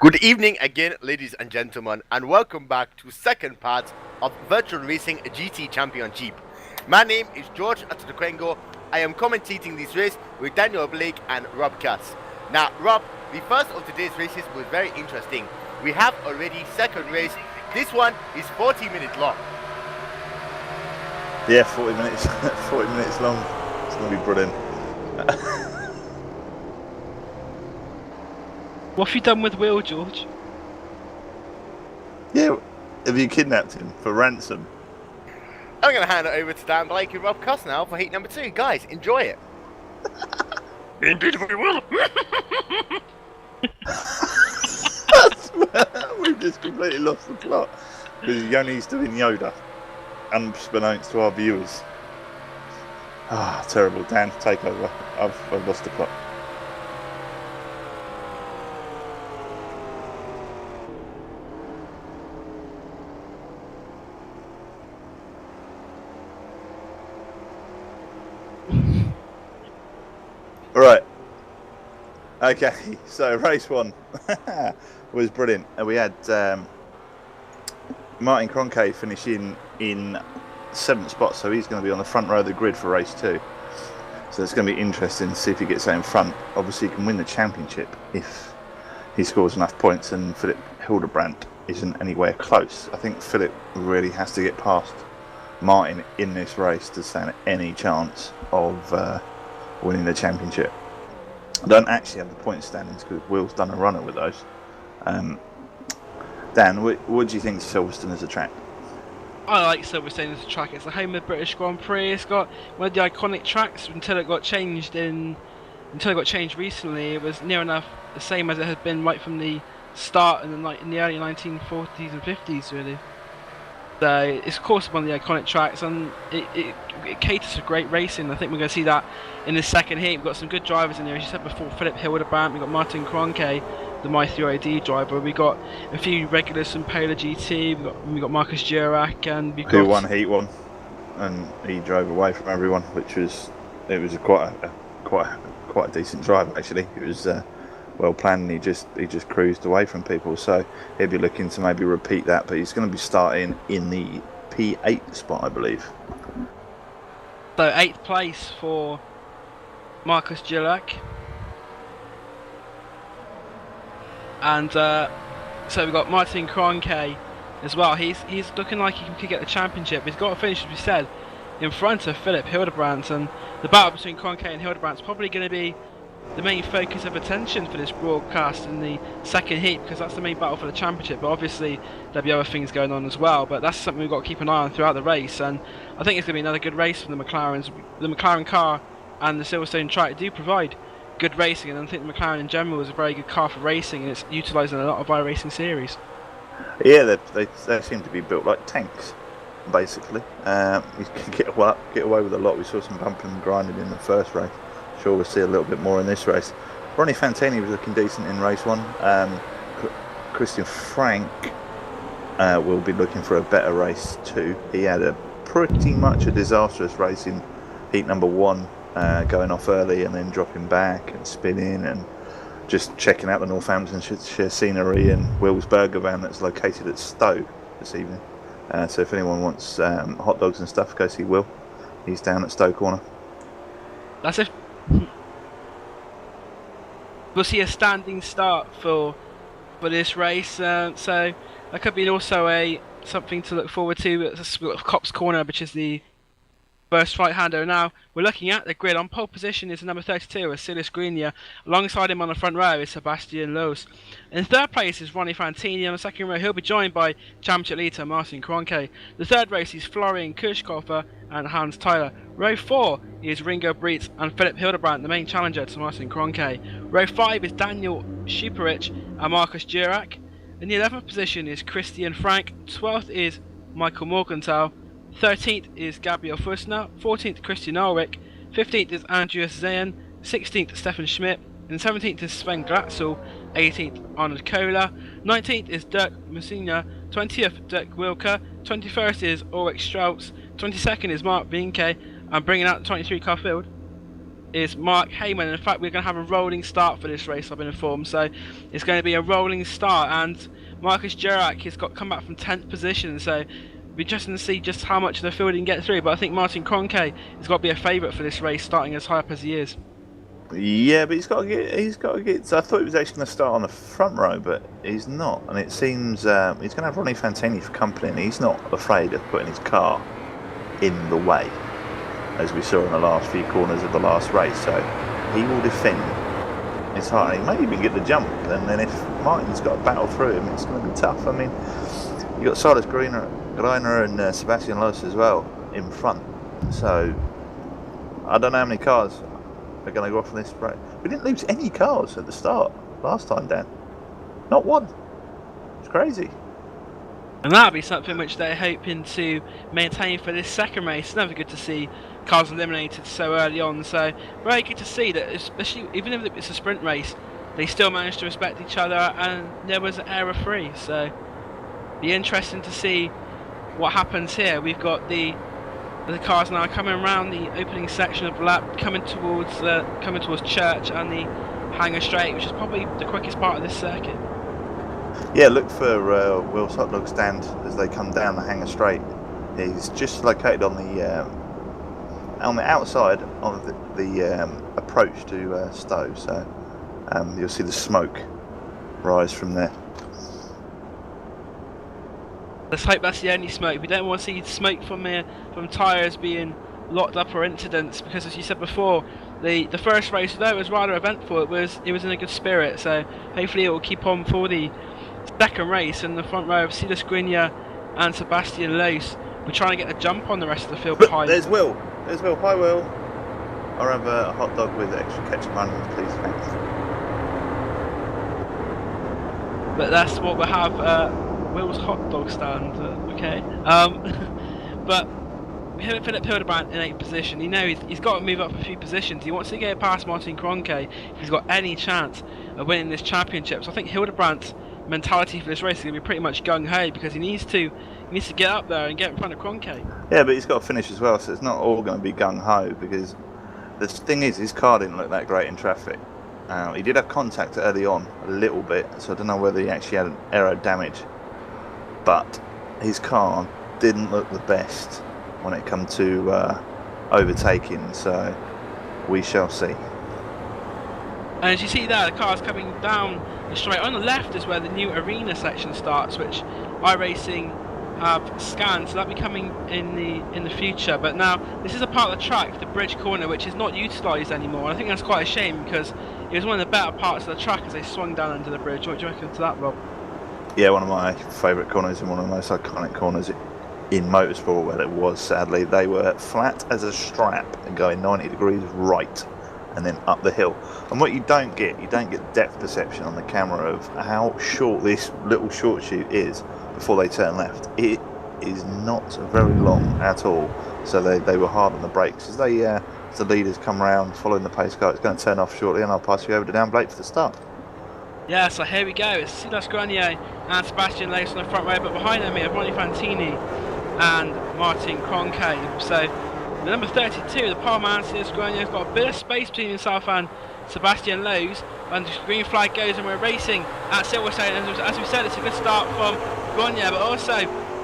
Good evening again, ladies and gentlemen, and welcome back to second part of Virtual Racing GT Championship. My name is George Atudekwengo. I am commentating this race with Daniel Blake and Rob Cass. Now, Rob, the first of today's races was very interesting. We have already second race. This one is 40 minutes long. Yeah, 40 minutes, 40 minutes long. It's going to be brilliant. What have you done with Will, George? Yeah, have you kidnapped him for ransom? I'm going to hand it over to Dan Blake and Rob Cass now for heat number 2. Guys, enjoy it. Indeed we will. We've just completely lost the plot. Because Yoni used to be Yoda, unbeknownst to our viewers. Ah, terrible. Dan, take over. I've lost the plot. Right. Okay, so race 1 was brilliant. We had Martin Cronkite finishing in 7th spot, so he's going to be on the front row of the grid for race 2. So it's going to be interesting to see if he gets that in front. Obviously, he can win the championship if he scores enough points, and Philip Hildebrandt isn't anywhere close. I think Philip really has to get past Martin in this race to stand any chance of winning the championship. I don't actually have the point standings because Will's done a runner with those. Dan, what do you think of Silverstone as a track? I like Silverstone as a track. It's the home of the British Grand Prix. It's got one of the iconic tracks until it got changed recently. It was near enough the same as it had been right from the start in the early 1940s and 50s, really. So it's of course one of the iconic tracks, and it caters for great racing. I think we're going to see that in the second heat. We've got some good drivers in there, as you said before. Philip Hildebrandt, we've got Martin Cronkite, the My3ID driver. We've got a few regulars from Polar GT. We've got Marcus Durack, and we've got who won Heat 1, and he drove away from everyone, which was quite a decent drive actually. It was well planned, and he just cruised away from people. So he'll be looking to maybe repeat that, but he's going to be starting in the P8 spot, I believe. So 8th place for Marcus Durack. And so we've got Martin Cronkite as well. He's looking like he could get the championship. He's got to finish, as we said, in front of Philip Hildebrandt, and the battle between Cronkite and Hildebrandt is probably going to be the main focus of attention for this broadcast in the second heat, because that's the main battle for the championship. But obviously there'll be other things going on as well, but that's something we've got to keep an eye on throughout the race. And I think it's going to be another good race for the McLarens. The McLaren car and the Silverstone track do provide good racing, and I think the McLaren in general is a very good car for racing, and it's utilising a lot of iRacing series. Yeah, they seem to be built like tanks, basically. You can get away with a lot. We saw some bumping and grinding in the first race. Sure, we'll see a little bit more in this race. Ronnie Fantini was looking decent in race 1. Christian Frank will be looking for a better race 2. He had a pretty much a disastrous race in heat number 1, going off early and then dropping back and spinning and just checking out the Northamptonshire scenery and Will's Burger Van that's located at Stowe this evening. So if anyone wants hot dogs and stuff, go see Will. He's down at Stowe Corner. That's it. We'll see a standing start for this race, so that could be also something to look forward to. We've got Cop's Corner, which is the first right-hander. Now we're looking at the grid. On pole position is number 32, Asilis Grenier. Alongside him on the front row is Sebastian Loos. In third place is Ronnie Fantini. On the second row, he'll be joined by championship leader Martin Cronkite. The third race is Florian Kirschkoffer and Hans Tyler. Row 4 is Ringo Breitz and Philip Hildebrandt, the main challenger to Martin Cronkite. Row 5 is Daniel Schuperich and Marcus Durack. In the 11th position is Christian Frank. 12th is Michael Morgenthau. 13th is Gabriel Fussner. 14th Christian Ulrich. 15th is Andreas Zayn. 16th Stefan Schmidt. And 17th is Sven Glatzel. 18th Arnold Kohler. 19th is Dirk Messina. 20th Dirk Wilker. 21st is Ulrich Strauss. 22nd is Mark Vinke. And bringing out the 23 car field is Mark Heyman. In fact, we're going to have a rolling start for this race, I've been informed. So it's going to be a rolling start, and Marcus Jurek has got come back from 10th position. So it'll be interesting to see just how much of the field he can get through. But I think Martin Kroenke has got to be a favourite for this race, starting as high up as he is. Yeah, but he's got to get. So I thought he was actually going to start on the front row, but he's not. And it seems he's going to have Ronnie Fantini for company, and he's not afraid of putting his car in the way, as we saw in the last few corners of the last race. So he will defend his heart. He may even get the jump, and then if Martin's got to battle through him, it's going to be tough. I mean, you got Silas Greiner and Sebastian Loos as well in front. So I don't know how many cars are going to go off in this race. We didn't lose any cars at the start last time, Dan. Not one. It's crazy. And that'll be something which they're hoping to maintain for this second race. It's never good to see cars eliminated so early on. So very good to see that, especially even if it's a sprint race, they still managed to respect each other and there was error free. So be interesting to see what happens here. We've got the cars now coming around the opening section of the lap, coming towards Church and the Hangar Straight, which is probably the quickest part of this circuit. Yeah, look for Will's hot dog stand as they come down the Hangar Straight. He's just located on the outside of the approach to Stowe, so you'll see the smoke rise from there. Let's hope that's the only smoke. We don't want to see smoke from tyres being locked up or incidents, because as you said before, the first race, though it was rather eventful, it was in a good spirit. So hopefully it will keep on for the second race. In the front row of Silas Greiner and Sebastian Loos, we're trying to get a jump on the rest of the field behind. There's Will. Hi, Will. I'll have a hot dog with extra ketchup on it, please, thanks. But that's what we'll have. Will's hot dog stand, okay. But Philip Hildebrand in 8th position. You know he's got to move up a few positions. He wants to get past Martin Kroenke if he's got any chance of winning this championship. So I think Hildebrand's mentality for this race is going to be pretty much gung ho, because he needs to get up there and get in front of Kroenke. Yeah, but he's got to finish as well, so it's not all going to be gung ho, because the thing is, his car didn't look that great in traffic. He did have contact early on a little bit, so I don't know whether he actually had an aero damage. But his car didn't look the best when it come to overtaking, so we shall see. And as you see there, the car's coming down the straight. On the left is where the new arena section starts, which iRacing have scanned, so that'll be coming in the future. But now this is a part of the track, the bridge corner, which is not utilised anymore. And I think that's quite a shame, because it was one of the better parts of the track as they swung down under the bridge. What do you reckon to that, Rob? Yeah, one of my favourite corners and one of the most iconic corners in motorsport, where it was, sadly. They were flat as a strap and going 90 degrees right and then up the hill. And what you don't get depth perception on the camera of how short this little short shoot is before they turn left. It is not very long at all, so they were hard on the brakes. As the leaders come round following the pace car, it's going to turn off shortly, and I'll pass you over to Dan Blake for the start. Yeah, so here we go. It's Silas Greiner and Sebastian Loos on the front row, but behind them we have Ronnie Fantini and Martin Kroenke. So the number 32, the pole man, Silas Greiner, has got a bit of space between himself and Sebastian Loos, and the green flag goes and we're racing at Silverstone. As we said, it's a good start from Greiner, but also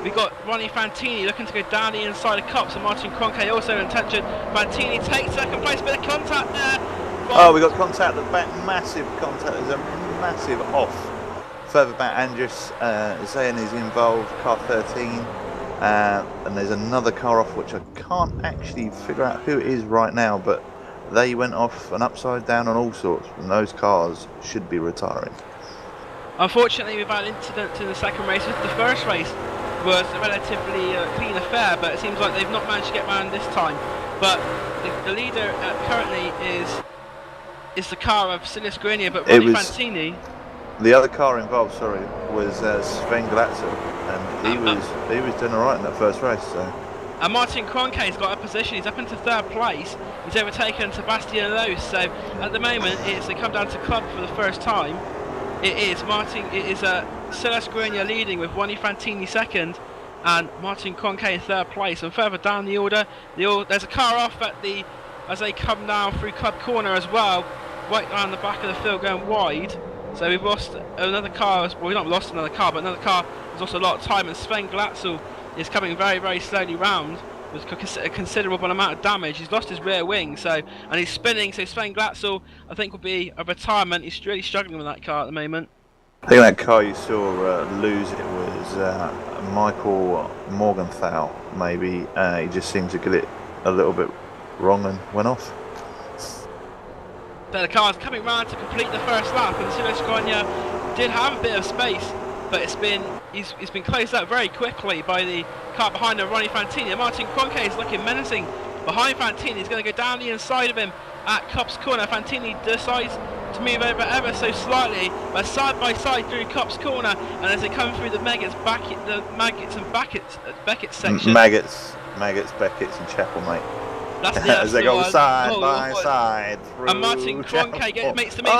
we've got Ronnie Fantini looking to go down the inside of Cops, and Martin Kroenke also in attention. Fantini takes second place, bit of contact there. Oh, we got contact at the back, massive contact. There's a massive off further back. Andrus Zayn is involved, car 13, and there's another car off which I can't actually figure out who it is right now, but they went off and upside down on all sorts, and those cars should be retiring. Unfortunately, we've had incidents in the second race. The first race was a relatively clean affair, but it seems like they've not managed to get round this time. But the leader currently is the car of Silas Greiner, but Ronnie Fantini. The other car involved, was Sven Glatzer, and he was doing alright in that first race. So. And Martin Kroenke's got a position. He's up into 3rd place. He's overtaken Sebastian Loos. So at the moment, they come down to club for the first time. It is Silas Greiner leading with Ronnie Fantini 2nd, and Martin Kroenke in 3rd place. And further down the order, there's a car off at the as they come down through Club Corner as well, right down the back of the field going wide. So we've lost another car, well we've not lost another car, but another car has lost a lot of time, and Sven Glatzel is coming very, very slowly round with a considerable amount of damage. He's lost his rear wing, and he's spinning, so Sven Glatzel I think will be a retirement. He's really struggling with that car at the moment. I think that car you saw lose it was Michael Morgenthau, maybe. He just seemed to get it a little bit wrong and went off. So the car's coming round to complete the first lap, and Silverstone did have a bit of space, but it's been closed up very quickly by the car behind him, Ronnie Fantini. And Martin Cronke is looking menacing behind Fantini. He's going to go down the inside of him at Copse Corner. Fantini decides to move over ever so slightly, but side by side through Copse Corner, and as they come through the Maggots and Beckett section. Maggots, Beckett's and Chapel, mate. That's as they go side by side through. And Martin Cronke makes the move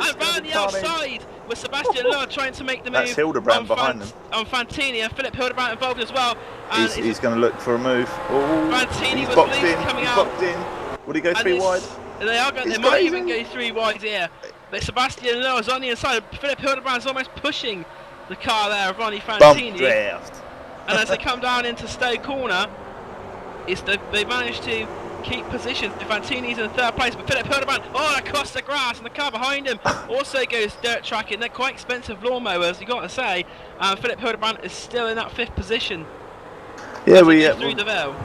and round the outside with Sebastian Lohr trying to make the move. That's Hildebrand behind them. On Fantini, and Philip Hildebrand involved as well. And he's going to look for a move. Fantini was boxed in. coming He's out. boxed in. Would he go 3 wide? They might even go 3 wide here. But Sebastian Lohr is on the inside. Philip Hildebrand's almost pushing the car there of Ronnie Fantini. Bump draft. And as they come down into Stowe Corner, they managed to keep position. Fantini's in 3rd place, but Philip Hildebrand, across the grass, and the car behind him also goes dirt tracking. They're quite expensive lawnmowers, you got to say. Philip Hildebrand is still in that 5th position. Yeah, through the Vale.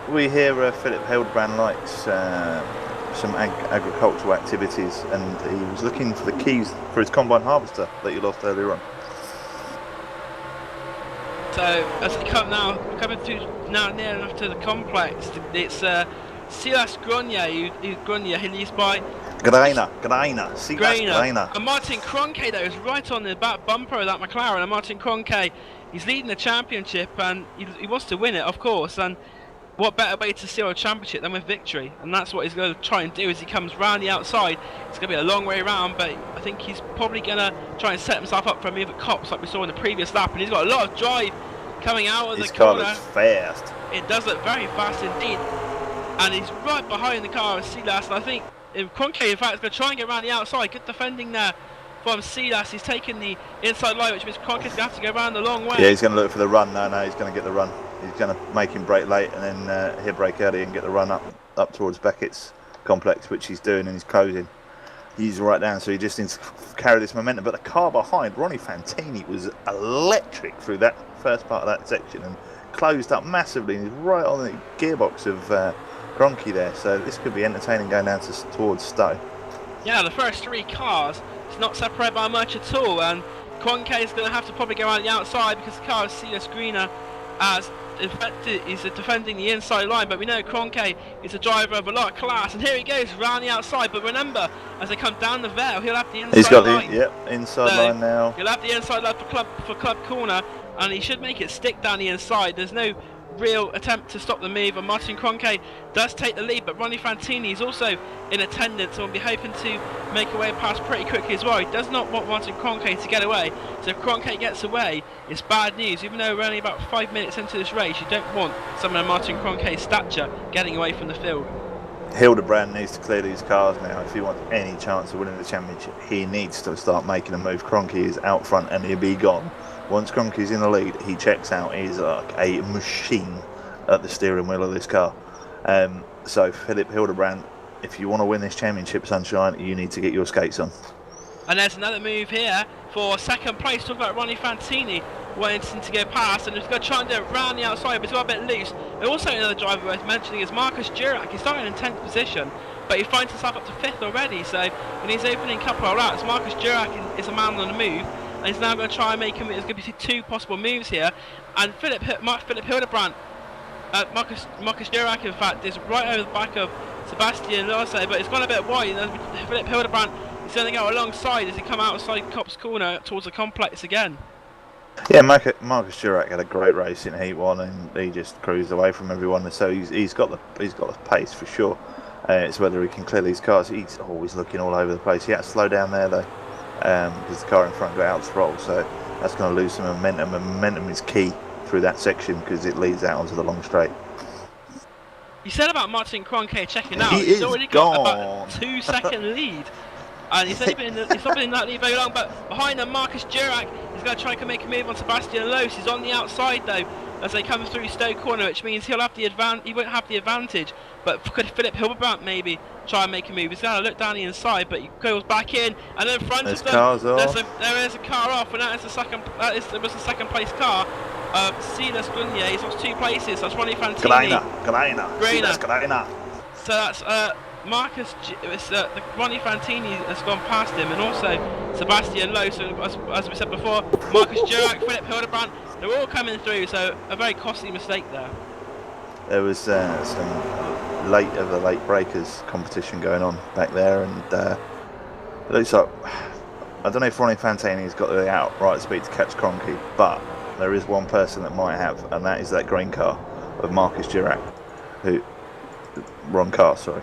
We hear Philip Hildebrand likes some agricultural activities, and he was looking for the keys for his combine harvester that you lost earlier on. So as they we're coming through now near enough to the complex. It's Silas Grenier who leads by Greiner. And Martin Cronke though is right on the back bumper of that McLaren, and Martin Cronke, he's leading the championship, and he wants to win it, of course, and what better way to seal a championship than with victory? And that's what he's going to try and do as he comes round the outside. It's going to be a long way round, but I think he's probably going to try and set himself up for a move at Copse like we saw in the previous lap, and he's got a lot of drive coming out of the corner. His car looks fast. It does look very fast indeed, and he's right behind the car of Silas, and I think Cronke in fact is going to try and get around the outside. Good defending there from Silas. He's taken the inside line, which means Cronke's going to have to go around the long way. Yeah, he's going to look for the run. No, he's going to get the run. He's going to make him brake late, and then he'll brake early and get the run up towards Beckett's complex, which he's doing, and he's closing. He's right down, so he just needs to carry this momentum. But the car behind, Ronnie Fantini, was electric through that first part of that section and closed up massively. And he's right on the gearbox of Cronke there, so this could be entertaining going down towards Stowe. Yeah, the first 3 cars, it's not separated by much at all, and Cronke is going to have to probably go around the outside because the car is Silas Greener as he's defending the inside line, but we know Cronke is a driver of a lot of class, and here he goes around the outside. But remember, as they come down the Vale, he'll have the inside line. He's got the inside line now. He'll have the inside line for Club Corner, and he should make it stick down the inside. There's no real attempt to stop the move, and Martin Cronke does take the lead, but Ronnie Fantini is also in attendance and will be hoping to make a way past pretty quickly as well. He does not want Martin Cronke to get away, so if Cronke gets away, it's bad news. Even though we're only about 5 minutes into this race, you don't want someone of Martin Cronke's stature getting away from the field. Hildebrand needs to clear these cars now if he wants any chance of winning the championship. He needs to start making a move. Cronke is out front and he'll be gone. Once Cronke's in the lead, he checks out. He's like a machine at the steering wheel of this car. So Philip Hildebrand, if you want to win this championship, Sunshine, you need to get your skates on. And there's another move here for second place. Talk about Ronnie Fantini wanting to go past, and he's going to try and do it round the outside, but he's got a bit loose. And also another driver worth mentioning is Marcus Durack. He's starting in 10th position, but he finds himself up to 5th already. So in his opening couple of laps, Marcus Durack is a man on the move, and he's now going to try and make him. There's going to be 2 possible moves here, and Philip Hildebrand, Marcus Durack, in fact, is right over the back of Sebastian Lohr, but it's gone a bit wide. And Philip Hildebrand is going to go alongside as he come outside Copse Corner towards the complex again. Yeah, Marcus Durack had a great race in Heat 1, and he just cruised away from everyone. So he's got the pace for sure. It's whether he can clear these cars. He's always looking all over the place. He had to slow down there though, because the car in front got out of throttle. So that's going to lose some momentum. And momentum is key through that section because it leads out onto the long straight. You said about Martin Kroenke checking out. He He's is already got gone. about a 2-second lead. And he's not been in that lead very long, but behind him, Marcus Durack is going to try and make a move on Sebastian Loos. He's on the outside though, as they come through Stowe Corner, which means he won't have the advantage. But could Philip Hildebrand maybe try and make a move? He's going to look down the inside, but he goes back in, and in front of them, there is a car off, and that is the second place car. Silas Grenier, he's lost 2 places. That's Ronnie Fantini. Grainer. So that's Ronnie Fantini has gone past him, and also Sebastian Lowe. So as we said before, Marcus Durack, Philip Hildebrand, they're all coming through. So a very costly mistake there. There was some late breakers competition going on back there, and it looks like, I don't know if Ronnie Fantini's got the outright speed to catch Kroenke, but there is one person that might have, and that is that green car of Marcus Durack, wrong car, sorry.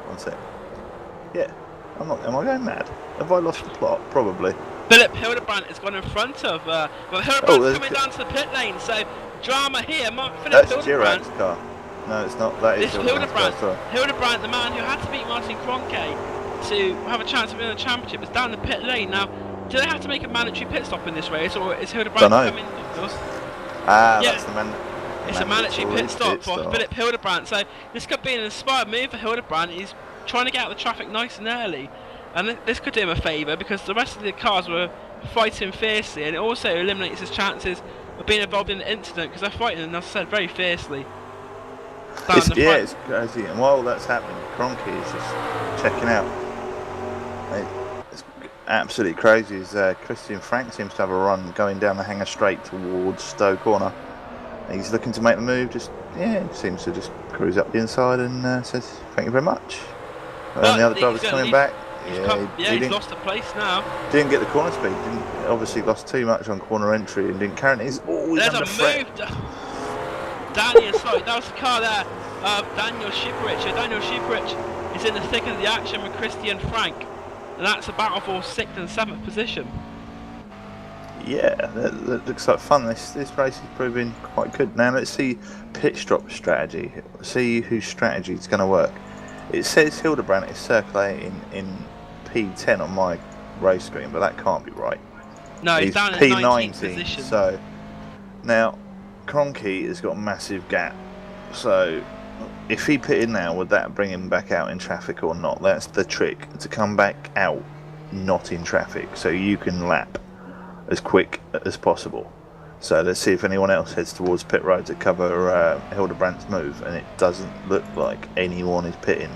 One sec. Yeah, am I going mad? Have I lost the plot? Probably. Philip Hildebrand has gone in front of, Hildebrand's coming down to the pit lane, so drama here. Philip Hildebrand. Durack's car. No, it's not. That is Hildebrand. Car, Hildebrand, the man who had to beat Martin Kroenke to have a chance of winning the championship, is down the pit lane. Now, do they have to make a mandatory pit stop in this race, or is Hildebrand coming? That's the man. It's a mandatory pit stop for Philip Hildebrand, so this could be an inspired move for Hildebrand. He's trying to get out of the traffic nice and early, and this could do him a favour because the rest of the cars were fighting fiercely, and it also eliminates his chances of being involved in an incident because they're fighting, as I said, very fiercely. It's crazy, and while that's happening, Kroenke is just checking out. It's absolutely crazy. As Christian Frank seems to have a run going down the hanger straight towards Stowe Corner. He's looking to make the move, seems to just cruise up the inside and says thank you very much. And the other driver's coming back. He's lost the place now. Didn't get the corner speed, obviously lost too much on corner entry and didn't carry it. He's always There's under a threat. move. Daniel, sorry, that was the car there. Daniel Shiprich. Daniel Shiprich is in the thick of the action with Christian Frank. And that's a battle for 6th and 7th position. Yeah, that looks like fun. This race is proving quite good. Now let's see pit stop strategy. See whose strategy is going to work. It says Hildebrand is circulating in P10 on my race screen, but that can't be right. No, he's down in P19 position. So now Kroenke has got a massive gap. So if he pitted now, would that bring him back out in traffic or not? That's the trick, to come back out not in traffic, so you can lap as quick as possible. So let's see if anyone else heads towards pit road to cover Hildebrand's move, and it doesn't look like anyone is pitting.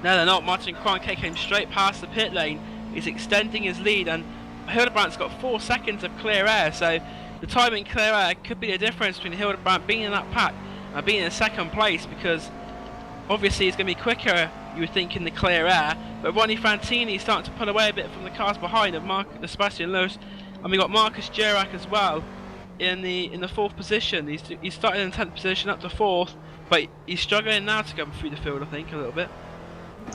No, they're not. Martin Kroenke came straight past the pit lane. He's extending his lead, and Hildebrand's got 4 seconds of clear air, so the time in clear air could be the difference between Hildebrand being in that pack and being in 2nd place, because obviously he's going to be quicker, you would think, in the clear air, but Ronnie Fantini is starting to pull away a bit from the cars behind of Sebastian Loos, and we got Marcus Durack as well in the 4th position. He's starting in 10th position up to 4th, but he's struggling now to go through the field, I think, a little bit.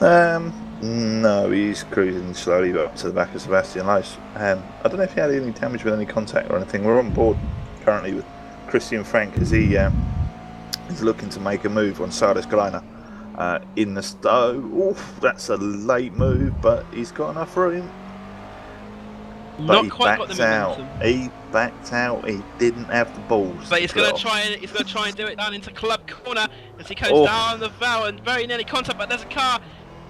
No, he's cruising slowly up to the back of Sebastian Loos. I don't know if he had any damage with any contact or anything. We're on board currently with Christian Frank as he is looking to make a move on Silas Grenier in the Stowe. Oof, that's a late move, but he's got enough room. But Not quite got the momentum. He backed out. He didn't have the balls. But he's going to try and do it down into Club Corner as he comes down the valve and very nearly contact. But there's a car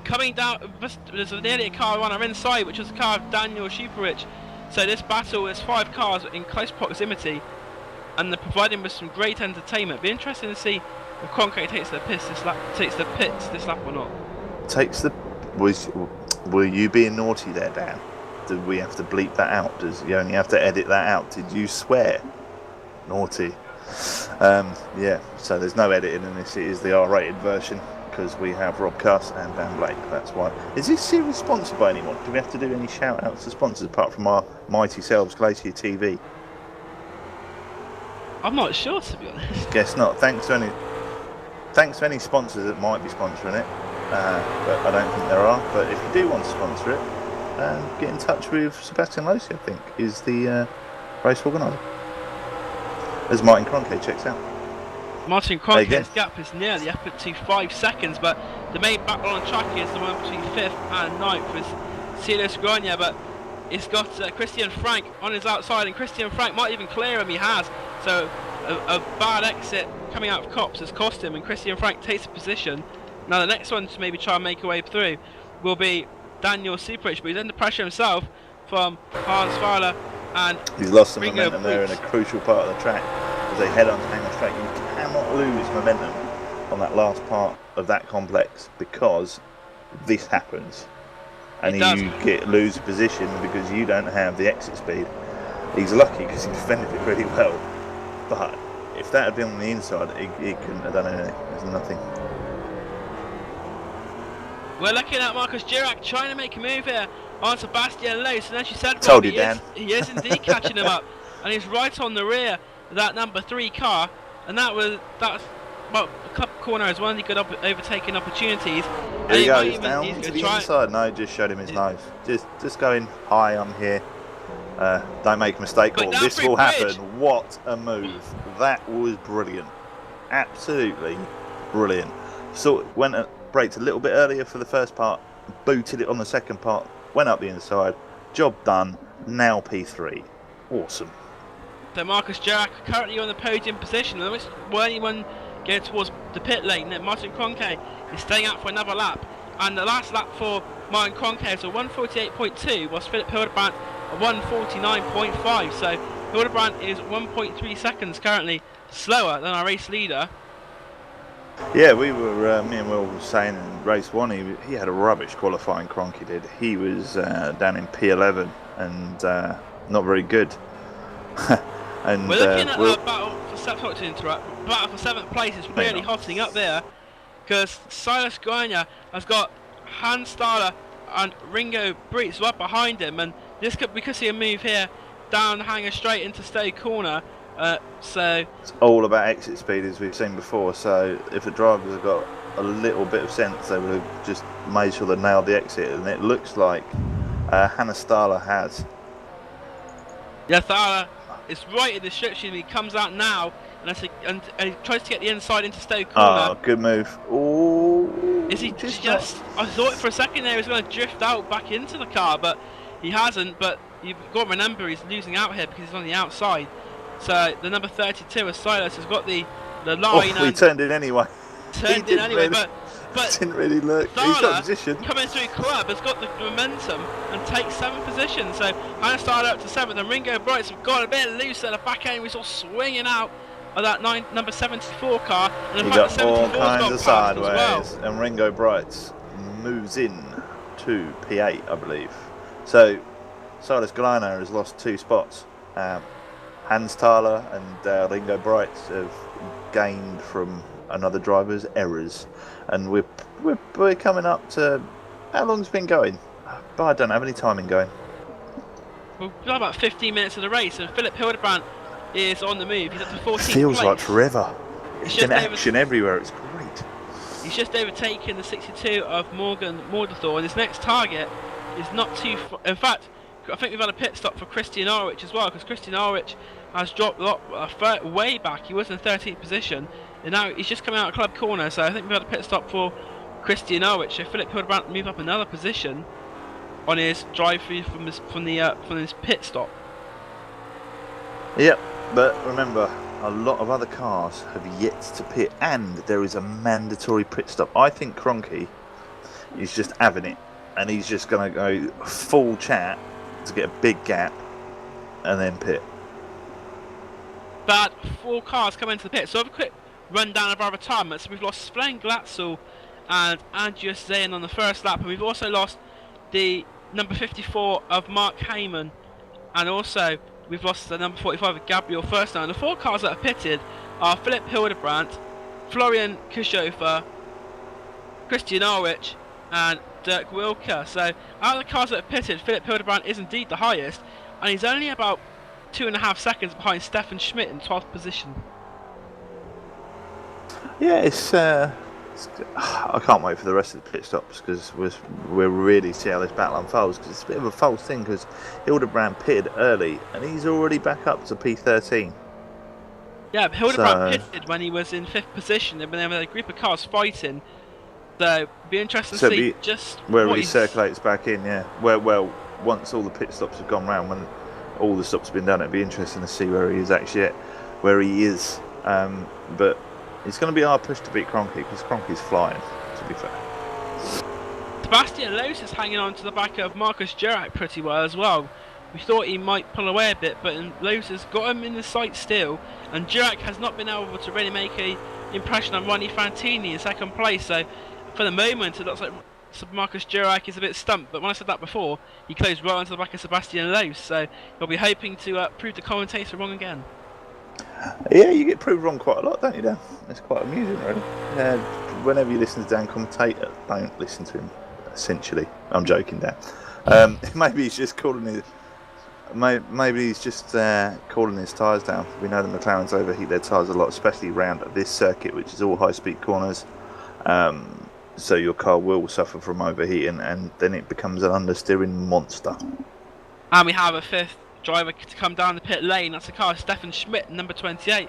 coming down. There's nearly a car on our inside, which is the car of Daniel Shiprich. So this battle is 5 cars in close proximity, and they're providing with some great entertainment. It'll be interesting to see if Kroenke takes the pits this lap or not. Were you being naughty there, Dan? Did we have to bleep that out? Does you only have to edit that out? Did you swear? Naughty. Yeah, so there's no editing in this. It is the R-rated version because we have Rob Cuss and Dan Blake. That's why. Is this series sponsored by anyone? Do we have to do any shout-outs to sponsors apart from our mighty selves, GlacierTV? I'm not sure, to be honest. Guess not. Thanks to any sponsors that might be sponsoring it, but I don't think there are. But if you do want to sponsor it, get in touch with Sebastian Loos, I think, is the race organiser, as Martin Kroenke checks out. Martin Again. Cronke's gap is nearly up to 5 seconds, but the main battle on track is the one between 5th and 9th with Silas Grania, but it's got Christian Frank on his outside, and Christian Frank might even clear him, he has. So a bad exit coming out of Copse has cost him, and Christian Frank takes a position. Now the next one to maybe try and make a way through will be Daniel Superich, but he's under pressure himself from Hans Fowler, and he's lost some Ringo momentum there in a Brooks. crucial part of the track as they head on to Hangers Track. You cannot lose momentum on that last part of that complex because this happens, and you lose position because you don't have the exit speed. He's lucky because he defended it really well, but if that had been on the inside, he couldn't have done anything. There's nothing. We're looking at Marcus Dirac trying to make a move here on Sebastian Loos, and as you said, Told Rob, you, Dan. he is indeed catching him up, and he's right on the rear of that number 3 car, and that's well, a club corner is one of the good overtaking opportunities. There you go, might he's down he's to gonna the try- inside. No, just showed him his nose. Just going, hi, I'm here. Don't make a mistake, But or down this through will happen. bridge. What a move. That was brilliant. Absolutely brilliant. So braked a little bit earlier for the first part, booted it on the second part, went up the inside, job done, now P3. Awesome. So Marcus Dirac currently on the podium position, and while anyone going towards the pit lane, then Martin Cronke is staying out for another lap, and the last lap for Martin Cronke is a 1:48.2, whilst Philip Hildebrandt a 1:49.5. So Hildebrandt is 1.3 seconds currently slower than our race leader. Yeah, me and Will were saying in race 1 he had a rubbish qualifying. Cronky did. He was down in P11 and not very good. And We're looking at the battle for sorry to interrupt. Battle for 7th place is really hotting up there, because Silas Grania has got Hans Stahler and Ringo Breitz right behind him, and we could see a move here down the hanger straight into Stowe Corner. So it's all about exit speed, as we've seen before. So if the drivers have got a little bit of sense, they would have just made sure they nailed the exit, and it looks like Hannah Stahler has. Yeah, Stahler is right in the restriction. He comes out now, and he tries to get the inside into Stowe Corner. Oh, good move. Oh, is he just? I thought for a second there he was going to drift out back into the car, but he hasn't. But you've got to remember he's losing out here because he's on the outside. So the number 32 of Silas has got the line. Oh, he turned in anyway. Turned in anyway, really, but didn't really look. He's got position. Coming through club has got the momentum and takes 7th position. So Hannah Stahler up to 7th, and Ringo Brights have got a bit loose at the back end. We saw swinging out of that number 74 car, and in He fact got the all 74's kinds got of passed as sideways, well. and Ringo Brights moves in to P8, I believe. So Silas Galano has lost 2 spots. Hans Thaler and Ringo Brights have gained from another driver's errors, and we're coming up to how long's it been going? But I don't have any timing going. We've got about 15 minutes of the race, and Philip Hildebrandt is on the move. He's up to 14th Feels place. like forever. It's just been action everywhere. It's great. He's just overtaken the 62 of Morgan Mordathor, and his next target is not too far. In fact, I think we've had a pit stop for Christian Ulrich as well, because Christian Ulrich has dropped way back. He was in 13th position, and now he's just coming out of Club Corner, so I think we've had a pit stop for Christian Ulrich. So Philip Hildebrandt move up another position on his drive through from his pit stop. Yep, but remember, a lot of other cars have yet to pit, and there is a mandatory pit stop. I think Cronky is just having it, and he's just going to go full chat to get a big gap and then pit. But 4 cars come into the pit, so have a quick rundown of our retirements. We've lost Sven Glatzel and Andreas Zayn on the first lap, and we've also lost the number 54 of Mark Heyman, and also we've lost the number 45 of Gabriel First. And the 4 cars that are pitted are Philip Hildebrandt, Florian Kirchhofer, Christian Ulrich and Dirk Wilker. So out of the cars that have pitted, Philip Hildebrandt is indeed the highest, and he's only about 2.5 seconds behind Stefan Schmidt in 12th position. Yeah, I can't wait for the rest of the pit stops, because we'll really see how this battle unfolds, because it's a bit of a false thing, because Hildebrandt pitted early and he's already back up to P13. Yeah, but Hildebrand So, pitted when he was in 5th position, and there was a group of cars fighting. So, it'd be interesting to so see be just where what he he's... circulates back in, yeah. Well, once all the pit stops have gone round, when all the stops have been done, it'd be interesting to see where he is actually at, where he is. But it's going to be a hard push to beat Kroenke, because Kroenke's flying, to be fair. Sebastian Loos is hanging on to the back of Marcus Jurek pretty well as well. We thought he might pull away a bit, but Loos has got him in the sight still, and Jurek has not been able to really make an impression on Ronnie Fantini in 2nd place, so for the moment it looks like Marcus Jurek is a bit stumped, but when I said that before, he closed right onto the back of Sebastian Loos, so he'll be hoping to prove the commentator wrong again. Yeah, you get proved wrong quite a lot, don't you, Dan? It's quite amusing, really. Whenever you listen to Dan commentator, don't listen to him, essentially. I'm joking, Dan. Maybe he's just calling his... Maybe he's just calling his tyres down. We know the McLarens overheat their tyres a lot, especially around this circuit, which is all high-speed corners. So your car will suffer from overheating, and then it becomes an understeering monster. And we have a 5th driver to come down the pit lane. That's the car of Stefan Schmidt, number 28,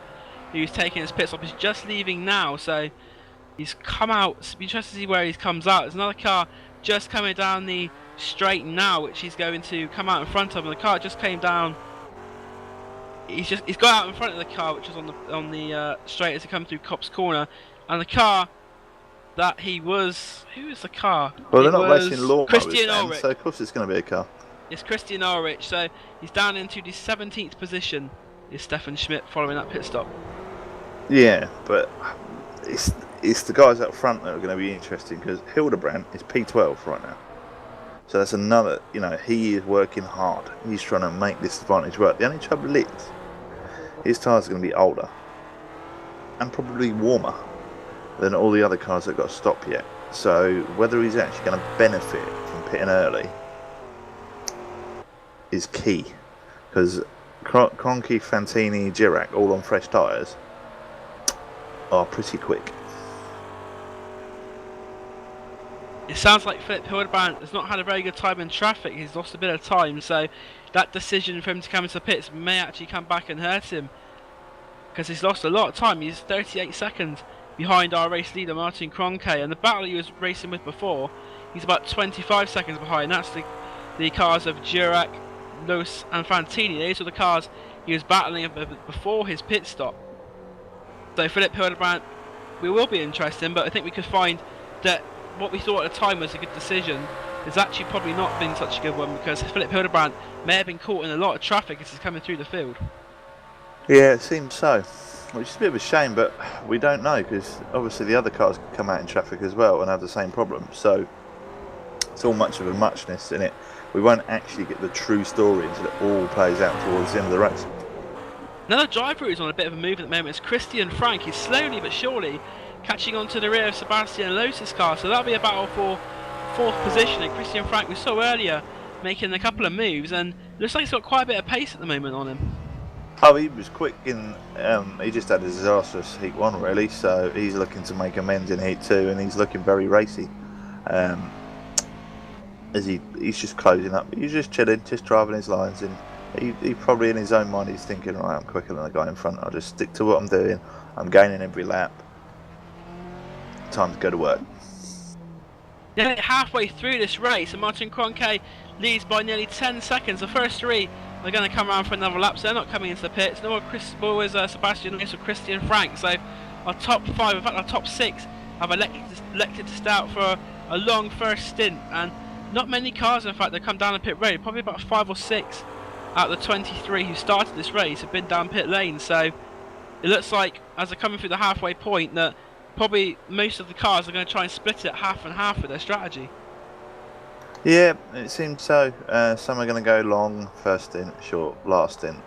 who's taking his pit stop. He's just leaving now, so he's come out. It's interesting to see where he comes out. There's another car just coming down the straight now, which he's going to come out in front of, and the car just came down. He's got out in front of the car, which was on the straight as he comes through Copse Corner, and the car that he was... Who is the car? Well, they're not racing lawnmowers, Christian Dan, Ulrich. so of course it's going to be a car. It's Christian Ulrich, so he's down into the 17th position. Is Stefan Schmidt following that pit stop? Yeah, but it's the guys up front that are going to be interesting, because Hildebrand is P12 right now. So that's another, he is working hard. He's trying to make this advantage work. The only trouble is, his tyres are going to be older and probably warmer than all the other cars that got stopped yet. So whether he's actually going to benefit from pitting early is key, because Kroenke, Fantini, Jurek, all on fresh tyres, are pretty quick. It sounds like Philip Hildebrand has not had a very good time in traffic. He's lost a bit of time, so that decision for him to come into the pits may actually come back and hurt him, because he's lost a lot of time. He's 38 seconds behind our race leader Martin Kroenke, and the battle he was racing with before, he's about 25 seconds behind. That's the cars of Jurek, Loos and Fantini. These are the cars he was battling before his pit stop. So Philip Hildebrand, we will be interesting, but I think we could find that what we thought at the time was a good decision has actually probably not been such a good one, because Philip Hildebrand may have been caught in a lot of traffic as he's coming through the field. Yeah, it seems so, which is a bit of a shame, but we don't know, because obviously the other cars can come out in traffic as well and have the same problem, so it's all much of a muchness in it. We won't actually get the true story until it all plays out towards the end of the race. Another driver who's on a bit of a move at the moment is Christian Frank. He's slowly but surely catching on to the rear of Sebastian Loos' car, so that'll be a battle for 4th position. And Christian Frank, we saw earlier, making a couple of moves, and looks like he's got quite a bit of pace at the moment on him. Oh, he was quick in. He just had a disastrous Heat 1, really, so he's looking to make amends in Heat 2, and he's looking very racy. As he's just closing up, he's just chilling, just driving his lines, and he probably in his own mind he's thinking, right, I'm quicker than the guy in front, I'll just stick to what I'm doing, I'm gaining every lap, time to go to work. Nearly halfway through this race, and Martin Kroenke leads by nearly 10 seconds. The first 3 are going to come around for another lap, so they're not coming into the pits. No more is Sebastian Loos or Christian Frank, so our top 5, in fact our top 6, have elected to start for a long first stint, and not many cars in fact that come down the pit road. Probably about 5 or 6 out of the 23 who started this race have been down pit lane, so it looks like as they're coming through the halfway point that probably most of the cars are going to try and split it half and half with their strategy. Yeah, it seems so. Some are going to go long first stint, short last stint.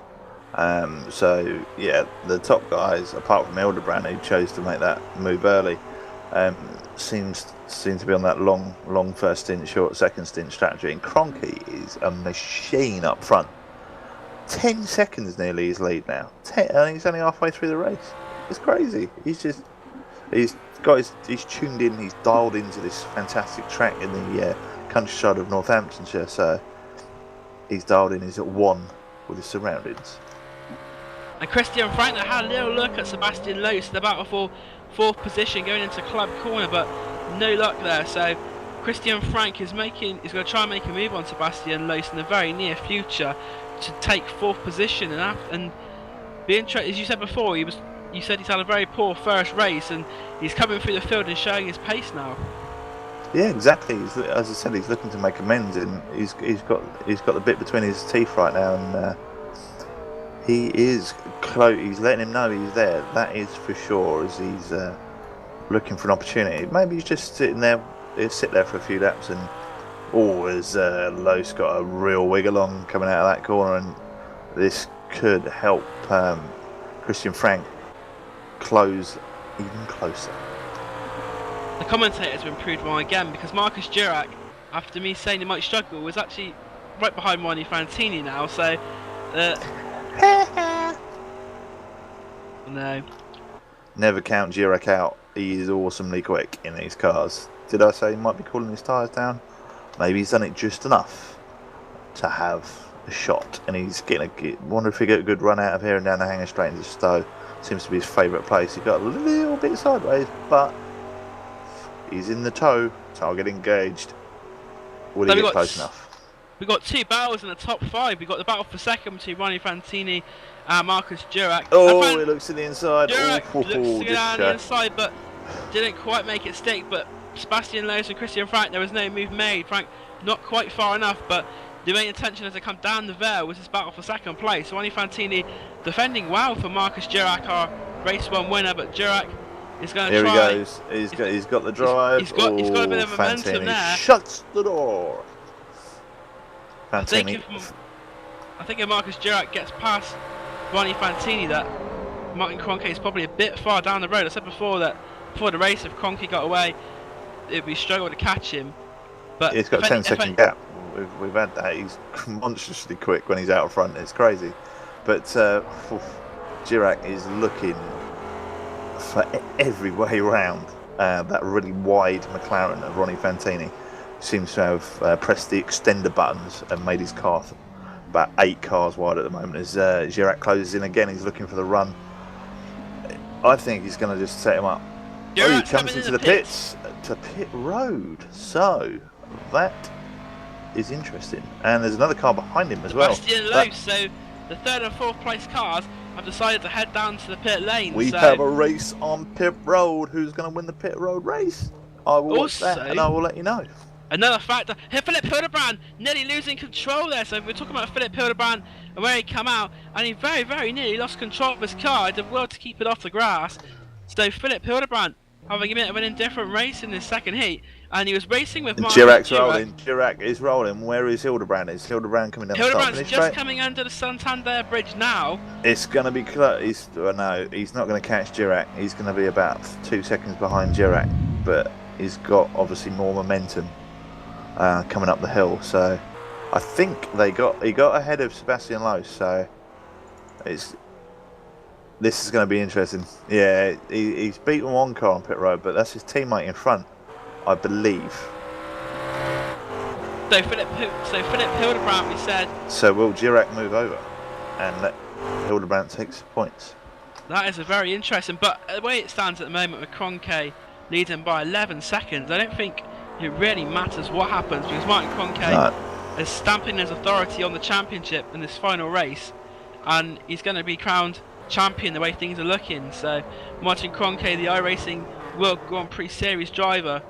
So yeah, the top guys, apart from Hildebrand, who chose to make that move early, seem to be on that long first stint, short second stint strategy. And Kroenke is a machine up front. 10 seconds nearly his lead now. 10, and he's only halfway through the race. It's crazy. He's tuned in. He's dialed into this fantastic track in the countryside of Northamptonshire. So he's dialed in. He's at one with his surroundings. And Christian Frank had a little look at Sebastian Lowe, the battle for fourth position going into club corner, but no luck there. So Christian Frank is going to try and make a move on Sebastian Lowe in the very near future to take fourth position. And the interest, as you said before, you said he's had a very poor first race, and he's coming through the field and showing his pace now. Yeah, exactly. As I said, he's looking to make amends, and he's got the bit between his teeth right now, and he is close. He's letting him know he's there. That is for sure. As he's looking for an opportunity. Maybe he's just sitting there. He'll sit there for a few laps, and as Lowe's got a real wiggle on coming out of that corner, and this could help Christian Frank close even closer. The commentators were improved wrong again, because Marcus Durack, after me saying he might struggle, was actually right behind Ronnie Fantini now, so no. Never count Durack out. He is awesomely quick in these cars. Did I say he might be cooling his tyres down? Maybe he's done it just enough to have a shot, and he's wonder if he get a good run out of here and down the hangar straight into Stowe. Seems to be his favourite place. He got a little bit sideways, but he's in the toe. Target engaged. Will he get close enough? We've got two battles in the top five. We've got the battle for second between Ronnie Fantini and Marcus Durack. Oh, it looks to the inside. Durack looks to go down the inside, but didn't quite make it stick. But Sebastian Lowe and Christian Frank, there was no move made. Frank not quite far enough, but the main intention as they come down the Vale was this battle for second place. Ronnie Fantini defending well for Marcus Durack, our race one winner, but Durack is going to try. Here he goes. He's got the drive. He's got a bit of momentum there. Shuts the door. I think if Marcus Durack gets past Ronnie Fantini, that Martin Kroenke is probably a bit far down the road. I said before that before the race, if Kroenke got away, it'd be struggle to catch him. But he's got a 10-second gap. We've had that. He's monstrously quick when he's out front. It's crazy. But Durack is looking for every way round that really wide McLaren of Ronnie Fantini. Seems to have pressed the extender buttons and made his car about 8 cars wide at the moment. As Durack closes in again, he's looking for the run. I think he's going to just set him up. He comes into the pits to pit road. So that is interesting. And there's another car behind him as well. Sebastian Lowe. So the third and fourth place cars have decided to head down to the pit lane. We have a race on pit road. Who's going to win the pit road race? I will watch that and I will let you know. Another factor, here Philip Hildebrand nearly losing control there. So we're talking about Philip Hildebrand and where he come out, and he very, very nearly lost control of his car. He did well to keep it off the grass. So Philip Hildebrand having a bit of an indifferent race in this second heat, and he was racing with Martin Durack's rolling. Durack is rolling. Where is Hildebrand? Is Hildebrand coming down the start? Hildebrand's just coming under the Santander Bridge now. It's going to be close. No, he's not going to catch Durack. He's going to be about 2 seconds behind Durack, but he's got obviously more momentum coming up the hill. So I think he got ahead of Sebastian Lowe. So this is going to be interesting. Yeah, he's beaten one car on pit road, but that's his teammate in front, I believe. So Philip Hildebrand, we said. So will Durack move over and let Hildebrand take some points? That is a very interesting. But the way it stands at the moment with Kroenke leading by 11 seconds, I don't think it really matters what happens, because Martin Kroenke is stamping his authority on the championship in this final race, and he's going to be crowned champion the way things are looking. So Martin Kroenke, the iRacing World Grand Prix Series driver,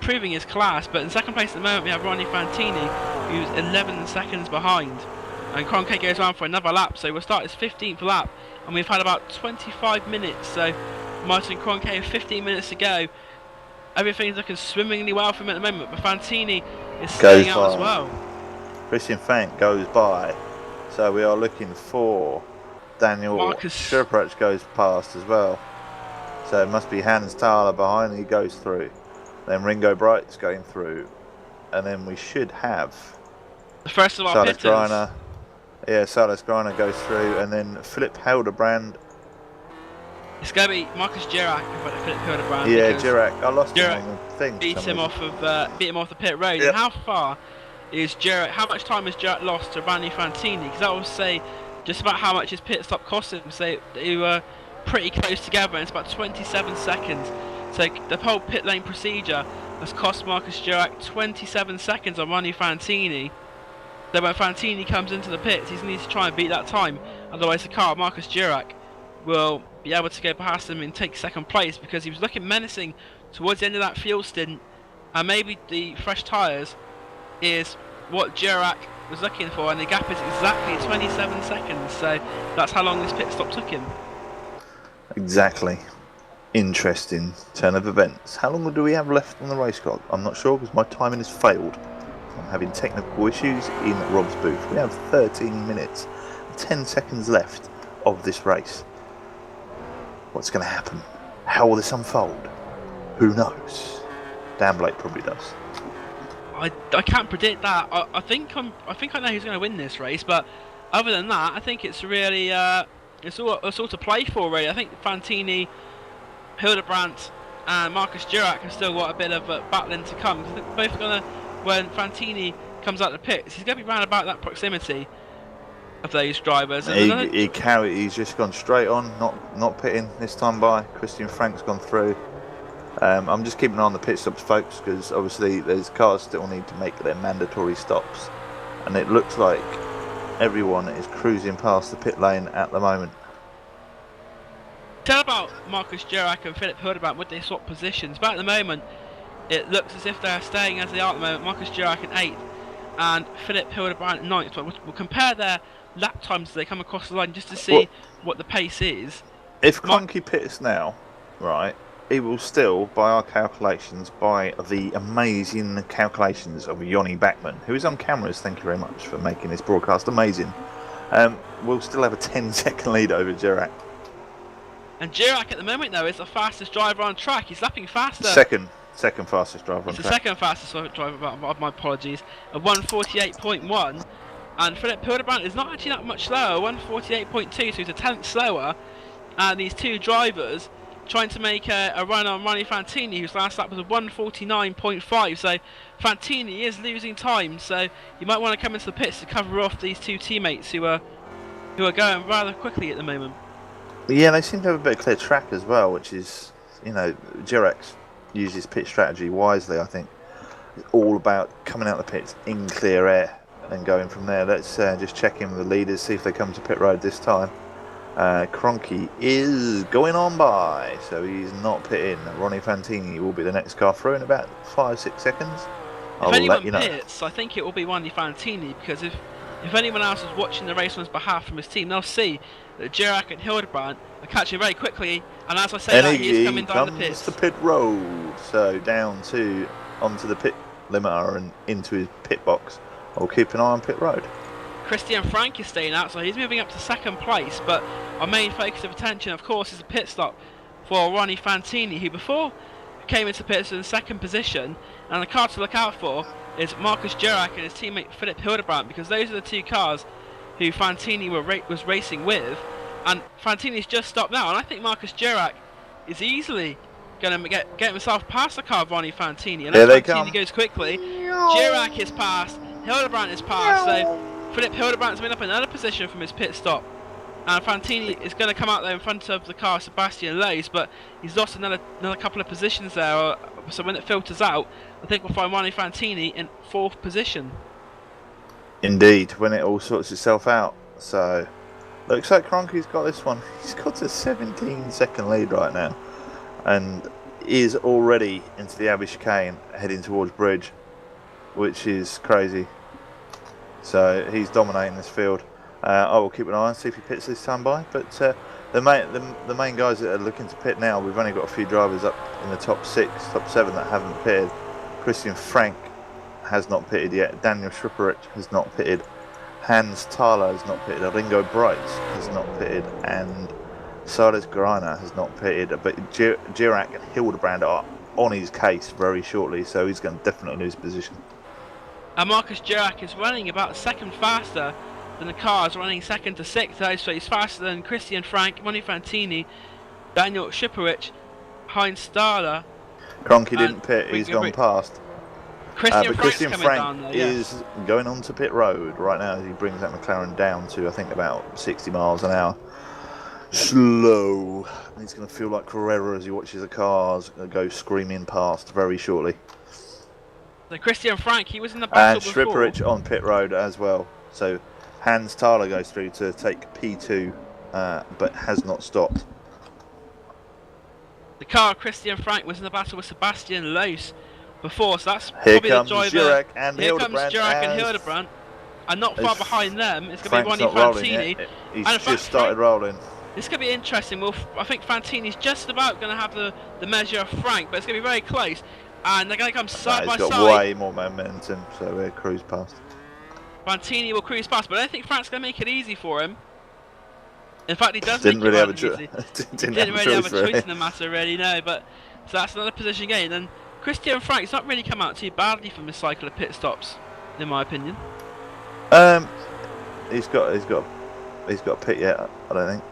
proving his class. But in second place at the moment we have Ronnie Fantini, who's 11 seconds behind, and Kroenke goes on for another lap, so we'll start his 15th lap, and we've had about 25 minutes. So Martin Kroenke, 15 minutes to go. Everything's looking swimmingly well for him at the moment, but Fantini is staying out as well. Christian Frank goes by, so we are looking for Daniel Scherpratz goes past as well. So it must be Hans Thaler behind, he goes through. Then Ringo Bright's going through. And then we should have the first of our pitters. Greiner. Yeah, Silas Greiner goes through, and then Philip Hildebrand. It's going to be Marcus Durack in front of Philip Hildebrand. Yeah, Durack. I lost Durack him on the thing. Beat him off the pit road. Yep. And how far is Durack? How much time has Durack lost to Ronnie Fantini? Because I would say just about how much his pit stop cost him. So they were pretty close together, and it's about 27 seconds. So the whole pit lane procedure has cost Marcus Jurek 27 seconds on Ronnie Fantini. So when Fantini comes into the pits, he needs to try and beat that time. Otherwise, the car, Marcus Jurek, will be able to go past him and take second place, because he was looking menacing towards the end of that fuel stint, and maybe the fresh tyres is what Jurek was looking for, and the gap is exactly 27 seconds. So that's how long this pit stop took him. Exactly. Interesting turn of events. How long do we have left on the race clock? I'm not sure, because my timing has failed. I'm having technical issues in Rob's booth. We have 13 minutes, 10 seconds left of this race. What's going to happen? How will this unfold? Who knows? Dan Blake probably does. I can't predict that. I think I know who's going to win this race, but other than that, I think it's really it's all to play for, really. I think Fantini, Hildebrandt, and Marcus Jurek have still got a bit of battling to come. I think both are going to, when Fantini comes out the pits, he's going to be round about that proximity of those drivers. He's just gone straight on, not pitting this time by. Christian Frank's gone through. I'm just keeping an eye on the pit stops, folks, because obviously there's cars still need to make their mandatory stops, and it looks like everyone is cruising past the pit lane at the moment. Tell about Marcus Jurek and Philip Hildebrandt, would they swap positions? But at the moment, it looks as if they're staying as they are at the moment. Marcus Jurek in 8th and Philip Hildebrandt in 9th. But we'll compare their lap times as they come across the line just to see what the pace is. If Cronky pits now, right, he will still, by our calculations, by the amazing calculations of Yoni Backman, who is on cameras, thank you very much for making this broadcast amazing, we'll still have a 10-second lead over Jurek. And Jurek at the moment, though, is the fastest driver on track. He's lapping faster. Second fastest driver on track. He's the second fastest driver, my apologies, at 148.1. And Philip Hildebrandt is not actually that much slower, 148.2, so he's a tenth slower. And these two drivers trying to make a run on Ronnie Fantini, whose last lap was a 149.5. So Fantini is losing time, so you might want to come into the pits to cover off these two teammates who are going rather quickly at the moment. Yeah, they seem to have a bit of clear track as well, which is, Jurek uses pit strategy wisely, I think. It's all about coming out the pits in clear air and going from there. Let's just check in with the leaders, see if they come to pit road this time. Cronky is going on by, so he's not pitting. Ronnie Fantini will be the next car through in about 5-6 seconds. If anyone pits, I think it will be Ronnie Fantini, because if anyone else is watching the race on his behalf from his team, they'll see that Jurek and Hildebrandt are catching very quickly, and as I say that, he is coming down the pits. The pit road, so onto the pit limiter and into his pit box. I'll keep an eye on pit road. Christian Frank is staying out, so he's moving up to second place, but our main focus of attention, of course, is a pit stop for Ronnie Fantini, who before came into pits in second position, and the car to look out for is Marcus Jurek and his teammate Philip Hildebrandt, because those are the two cars who Fantini was racing with, and Fantini's just stopped now, and I think Marcus Jurek is easily going to get himself past the car of Ronnie Fantini, and as Fantini goes quickly, Jurek is passed, Hildebrandt is passed, so Philip Hildebrandt's been up in another position from his pit stop, and Fantini is going to come out there in front of the car Sebastian Lowe's, but he's lost another couple of positions there, so when it filters out, I think we'll find Ronnie Fantini in 4th position. Indeed, when it all sorts itself out. So, looks like Cronky's got this one. He's got a 17-second lead right now, and is already into the Abbey chicane, heading towards Bridge, which is crazy. So he's dominating this field. I will keep an eye and see if he pits this time by. But the main guys that are looking to pit now, we've only got a few drivers up in the top 6, top 7 that haven't pitted. Christian Frank has not pitted yet. Daniel Schripperic has not pitted. Hans Thaler has not pitted. Ringo Bright has not pitted. And Silas Greiner has not pitted. But Jurek and Hildebrandt are on his case very shortly, so he's going to definitely lose position. And Marcus Jurek is running about a second faster than the cars, running 2nd to 6th, so he's faster than Christian Frank, Ronnie Fantini, Daniel Schripperic, Heinz Stahler. Cronky didn't pit, he's gone past. Christian But Frank's Christian coming Frank down there, yeah. is going on to pit road right now as he brings that McLaren down to, I think, about 60 miles an hour. Slow. He's going to feel like Carrera as he watches the cars go screaming past very shortly. So Christian Frank, he was in the battle And before. Schripperic on pit road as well. So Hans Thaler goes through to take P2, but has not stopped. The car of Christian Frank was in the battle with Sebastian Loos before, so that's Here probably comes the driver. Jurek and Here comes Hildebrand. Jurek and Hildebrand. And not far behind them, it's going to be Frank's Ronnie not rolling Fantini. yet. He's And in just fact, started rolling. This could be interesting. Well, I think Fantini's just about going to have the measure of Frank, but it's going to be very close. And they're going to come side by He's got side. way more momentum, so we'll cruise past. Fantini will cruise past, but I don't think Frank's going to make it easy for him. In fact, he does Didn't make really it have a rather choice. easy. Didn't really have a choice in the matter, really, no. But so that's another position gain. And Christian Frank's not really come out too badly from his cycle of pit stops, in my opinion. He's got a pit yet, I don't think.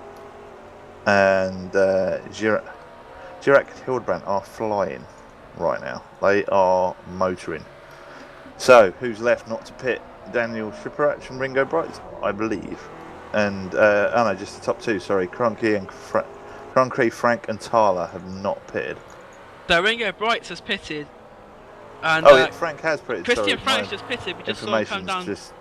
And Jurek and Hildebrand are flying right now. They are motoring. So who's left not to pit? Daniel Schripperic and Ringo Bright, I believe. And oh no, just the top two. Sorry, Kroenke, Frank, and Thaler have not pitted. So Ringo Brights has pitted. And Frank has pitted. Christian sorry, Frank's just pitted. We just saw him come down. Just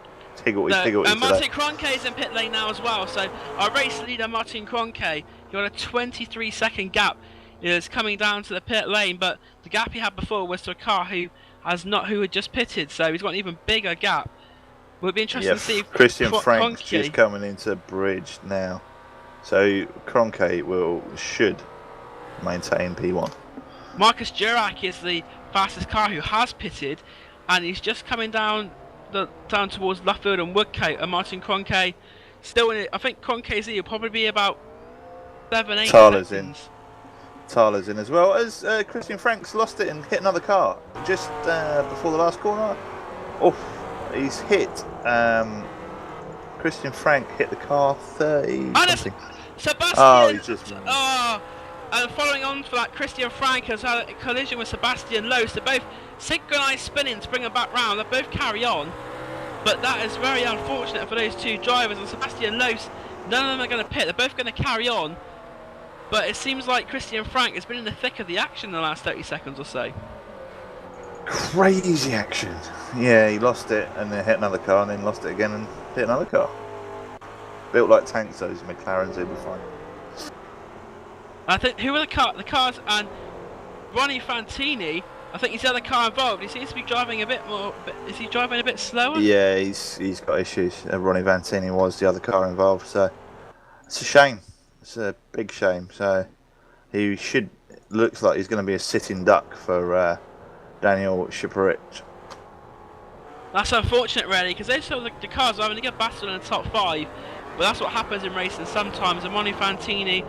higgledy and Martin Kroenke is in pit lane now as well. So our race leader Martin Kroenke, he got a 23-second gap. Is coming down to the pit lane, but the gap he had before was to a car who had just pitted. So he's got an even bigger gap. Will be interesting to see if Christian Frank's Kroenke just coming into bridge now, so Kroenke should maintain P1. Marcus Jurek is the fastest car who has pitted, and he's just coming down towards Luffield and Woodcote. And Martin Kroenke still in it. I think Kroenke's will probably be about 7-8 seconds. Thaler's in as well as Christian Frank's lost it and hit another car just before the last corner. Oh, he's hit. Christian Frank hit the car 30 something. Sebastian! Oh, he's just... And following on for that, Christian Frank has had a collision with Sebastian Loos. They're both synchronised spinning to bring them back round. They both carry on. But that is very unfortunate for those two drivers. And Sebastian Loos, none of them are going to pit. They're both going to carry on. But it seems like Christian Frank has been in the thick of the action in the last 30 seconds or so. Crazy action. Yeah, he lost it and then hit another car and then lost it again and hit another car. Built like tanks, those McLarens, they'd be fine. I think, who are the cars? And Ronnie Fantini, I think he's the other car involved. He seems to be driving a bit more. Is he driving a bit slower? Yeah, he's got issues. Ronnie Fantini was the other car involved, so it's a shame. It's a big shame. So he looks like he's going to be a sitting duck for Daniel Schripperic. That's unfortunate, really, because they saw the cars having a good battle in the top 5. But that's what happens in racing sometimes. And Ronnie Fantini,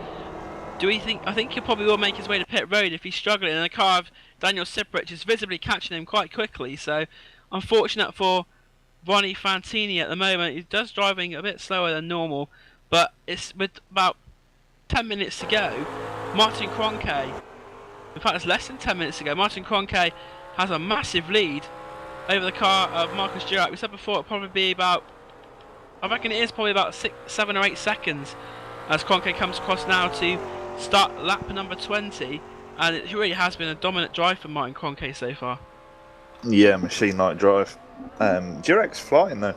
I think he probably will make his way to pit road if he's struggling. And the car of Daniel Schripperic is visibly catching him quite quickly. So unfortunate for Ronnie Fantini at the moment. He does driving a bit slower than normal, but it's with about 10 minutes to go. Martin Kroenke, in fact it's less than 10 minutes to go, Martin Kroenke has a massive lead over the car of Marcus Jurek. We said before it'll probably be about, I reckon it is probably about 7 or 8 seconds as Kroenke comes across now to start lap number 20, and it really has been a dominant drive for Martin Kroenke so far. Yeah, machine-like drive. Jurek's flying though.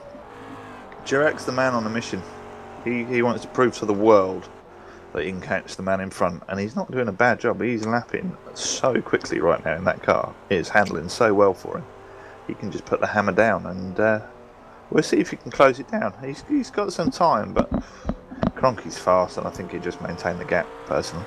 Jurek's the man on a mission. He wants to prove to the world that he can catch the man in front, and he's not doing a bad job. He's lapping so quickly right now in that car. It's handling so well for him. He can just put the hammer down, and we'll see if he can close it down. He's got some time, but Kroenke's fast, and I think he'll just maintain the gap, personally.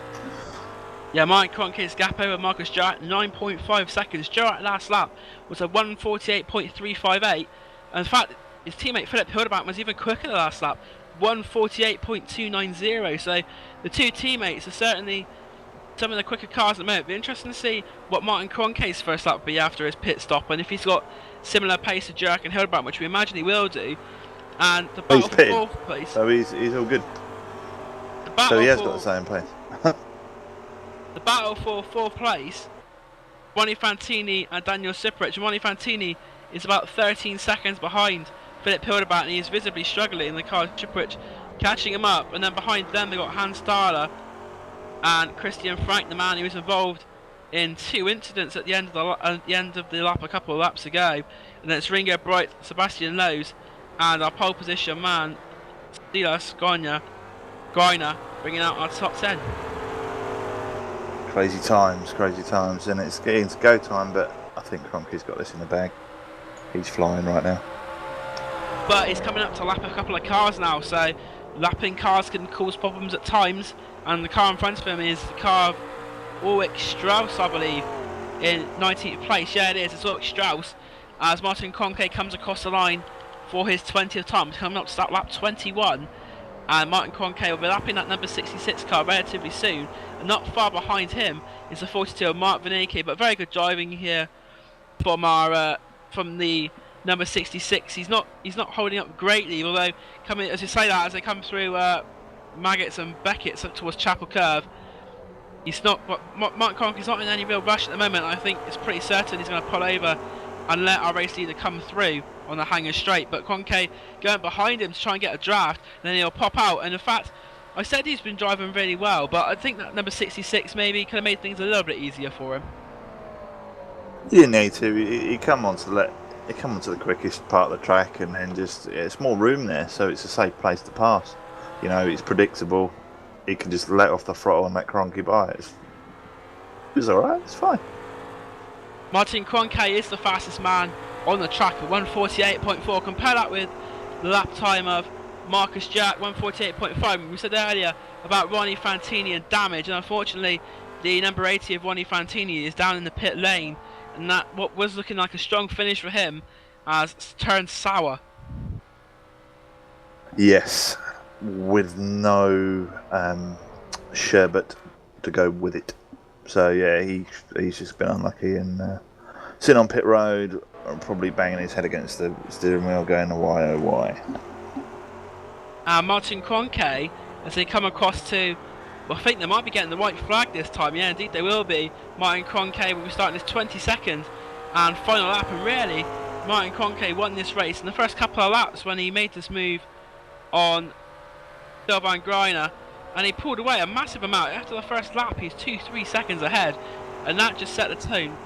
Yeah, Martin Kroenke's gap over Marcus Jurek, 9.5 seconds. Jurek last lap was a 1:48.358, and in fact, his teammate Philip Hildebrand was even quicker the last lap, 1:48.290. So the two teammates are certainly some of the quicker cars at the moment. It'll be interesting to see what Martin Kroenke's first lap will be after his pit stop, and if he's got similar pace to Jurek and Hildebrand, which we imagine he will do. And the battle for fourth place. So he's all good. So he has got the same pace. The battle for fourth place Ronnie Fantini and Daniel Ciprich. Ronnie Fantini is about 13 seconds behind Philip Hildebrand, and he's visibly struggling in the car. Ciprich catching him up, and then behind them they've got Hans Stahler and Christian Frank, the man who was involved in 2 incidents at the end of the lap a couple of laps ago. And then it's Ringo Bright, Sebastian Lowe's, and our pole position man, Silas Goiner, bringing out our top 10. Crazy times, and it's getting to go time, but I think Kroenke's got this in the bag. He's flying right now. But he's coming up to lap a couple of cars now, so lapping cars can cause problems at times, and the car in front of him is the car of Ulrich Strauss, I believe, in 19th place. Yeah, it is, it's Ulrich Strauss, as Martin Kroenke comes across the line for his 20th time, coming up to start lap 21. And Martin Kroenke will be lapping that number 66 car relatively soon. And not far behind him is the 42 of Mark Vanicki, but very good driving here from our from the number 66. He's not holding up greatly, although coming, as you say that, as they come through Maggots and Beckett's up towards Chapel Curve, he's not. Martin Kroenke's not in any real rush at the moment. I think it's pretty certain he's going to pull over and let our race leader come through on the hanger straight. But Kroenke going behind him to try and get a draft, and then he'll pop out. And in fact, I said he's been driving really well, but I think that number 66 maybe could have made things a little bit easier for him. He didn't need to. He come onto the quickest part of the track, and then just it's more room there, so it's a safe place to pass. You know, it's predictable. He can just let off the throttle and let Kroenke by. It's all right. It's fine. Martin Kroenke is the fastest man on the track at 1:48.4. Compare that with the lap time of Marcus Jack, 1:48.5. We said earlier about Ronnie Fantini and damage, and unfortunately the number 80 of Ronnie Fantini is down in the pit lane, and that what was looking like a strong finish for him has turned sour. Yes, with no sherbet to go with it. So yeah, he's just been unlucky and sitting on pit road, probably banging his head against the steering wheel, going, why oh why. Martin Kroenke, as they come across to, well, I think they might be getting the white flag this time. Yeah, indeed they will be. Martin Kroenke will be starting his 22nd and final lap, and really Martin Kroenke won this race in the first couple of laps when he made this move on Sylvain Greiner, and he pulled away a massive amount. After the first lap he's 2-3 seconds ahead, and that just set the tone.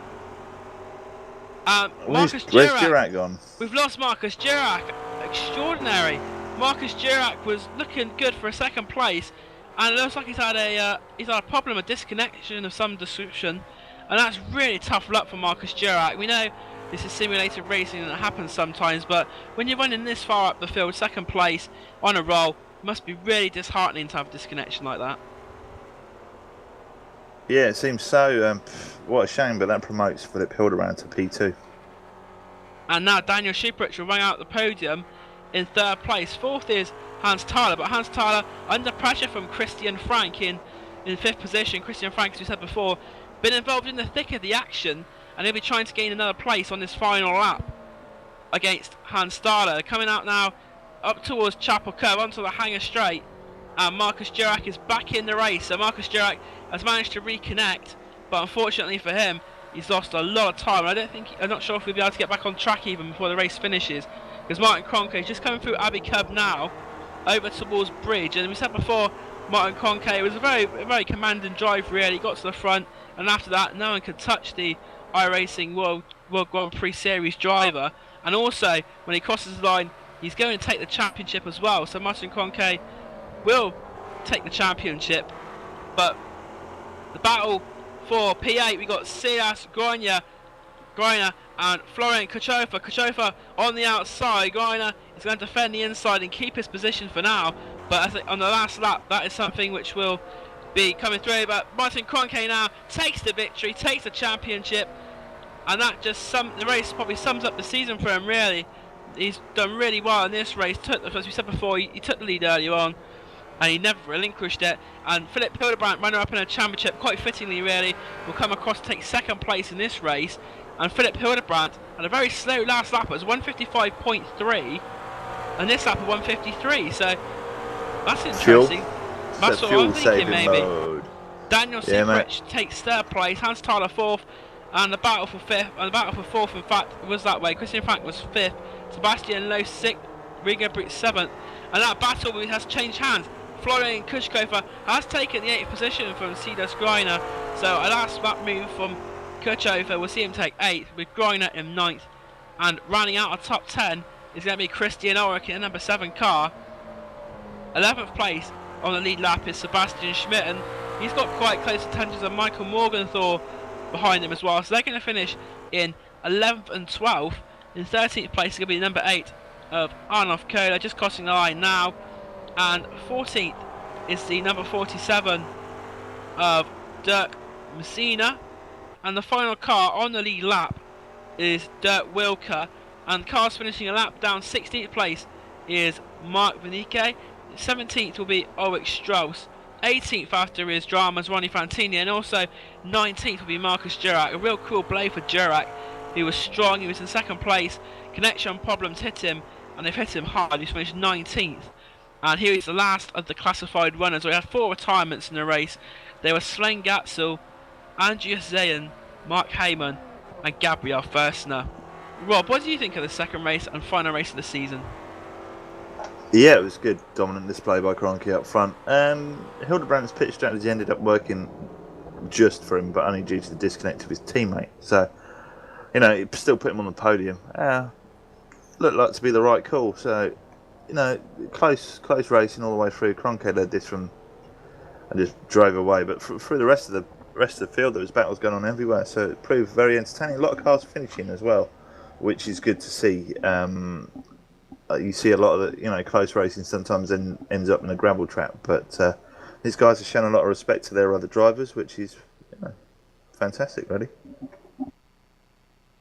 Marcus Where's Dirac gone? We've lost Marcus Dirac. Extraordinary. Marcus Dirac was looking good for a second place, and it looks like he's had a problem, a disconnection of some description, and that's really tough luck for Marcus Dirac. We know this is simulated racing and it happens sometimes, but when you're running this far up the field, second place on a roll, it must be really disheartening to have a disconnection like that. Yeah, it seems so. What a shame, but that promotes Philip Hildebrand to P2. And now Daniel Ciprich will run out the podium in third place. Fourth is Hans Stahler, but Hans Stahler under pressure from Christian Frank in fifth position. Christian Frank, as we said before, been involved in the thick of the action, and he'll be trying to gain another place on this final lap against Hans Stahler. Coming out now up towards Chapel Curve onto the hanger straight, and Marcus Dirac is back in the race. So Marcus Dirac has managed to reconnect, but unfortunately for him, he's lost a lot of time. I'm not sure if we'll be able to get back on track even before the race finishes, because Martin Kroenke is just coming through Abbey Curb now, over towards Bridge. And we said before, Martin Kroenke, it was a very commanding drive really. He got to the front, and after that, no one could touch the iRacing World Grand Prix Series driver. And also, when he crosses the line, he's going to take the championship as well. So Martin Kroenke will take the championship, but the battle for P8, we got Silas Greiner and Florian Kochofa. Kochofa on the outside. Greiner is going to defend the inside and keep his position for now, but I think on the last lap that is something which will be coming through. But Martin Kroenke now takes the victory, takes the championship, and that just the race probably sums up the season for him really. He's done really well in this race. As we said before, he took the lead earlier on, and he never relinquished it. And Philip Hildebrand, runner-up in a championship, quite fittingly really, will come across to take second place in this race. And Philip Hildebrand had a very slow last lap. It was 1:55.3, and this lap at 1:53. So that's interesting. That's what I'm thinking maybe. Mode. Daniel Ciprich takes third place, Hans Stahler fourth, And the battle for fifth, and the battle for fourth, in fact, was that way. Christian Frank was fifth, Sebastian Lowe sixth, Rigo Brute seventh, and that battle has changed hands. Florian Kuchkofer has taken the 8th position from Cedar Skriner, so a last lap move from Kuchkofer will see him take 8th, with Greiner in 9th, and rounding out our top 10 is going to be Christian Ulrich in the number 7 car. 11th place on the lead lap is Sebastian Schmidt, and he's got quite close attentions of Michael Morgenthau behind him as well, so they're going to finish in 11th and 12th. In 13th place is going to be number 8 of Arnold Kohler, just crossing the line now, and 14th is the number 47 of Dirk Messina, and the final car on the lead lap is Dirk Wilker, and cars finishing a lap down. 16th place is Mark Vanique, 17th will be Ulrich Strauss, 18th after is Drama's Ronnie Fantini, and also 19th will be Marcus Durack. A real cool play for Durack. He was strong, he was in 2nd place, connection problems hit him, and they've hit him hard. He's finished 19th. And here is the last of the classified runners. We had 4 retirements in the race. They were Sven Gatzel, Andreas Zayen, Mark Heyman, and Gabriel Furstner. Rob, what do you think of the second race and final race of the season? Yeah, it was good. Dominant display by Kroenke up front. Hildebrandt's pitch strategy ended up working just for him, but only due to the disconnect of his teammate. So, you know, it still put him on the podium. Looked like to be the right call. So, you know, close racing all the way through. Kroenke led this from and just drove away. But through the rest of the field, there was battles going on everywhere. So it proved very entertaining. A lot of cars finishing as well, which is good to see. You see a lot of the, you know, close racing sometimes ends up in a gravel trap, but these guys have shown a lot of respect to their other drivers, which is, you know, fantastic, really.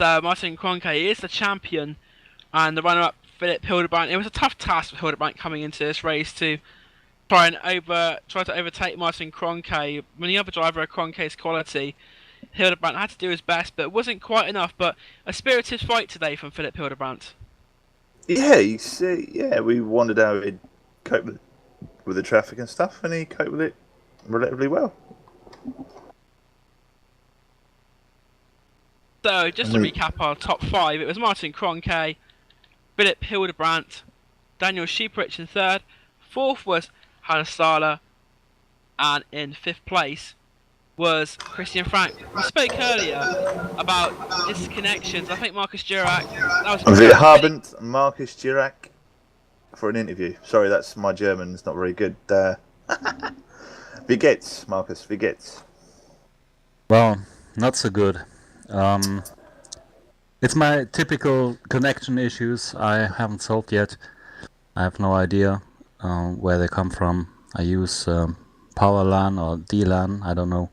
So Martin Kroenke is the champion, and the runner-up Philip Hildebrandt. It was a tough task for Hildebrandt coming into this race to try to overtake Martin Kroenke. When the other driver of Kroenke's quality, Hildebrandt had to do his best, but it wasn't quite enough. But a spirited fight today from Philip Hildebrandt. Yeah, you see, we wondered how he'd cope with the traffic and stuff, and he coped with it relatively well. So, just to recap our top 5, it was Martin Kroenke, Philip Hildebrandt, Daniel Schieprich in 3rd, 4th was Hannes Stahler, and in 5th place was Christian Frank. We spoke earlier about disconnections. I think Marcus Durack. Wir haben Marcus Durack for an interview. Sorry, that's my German's not very good. Wie geht's, Marcus? Wie geht's? Well, not so good. It's my typical connection issues I haven't solved yet. I have no idea where they come from. I use Power LAN or DLAN, I don't know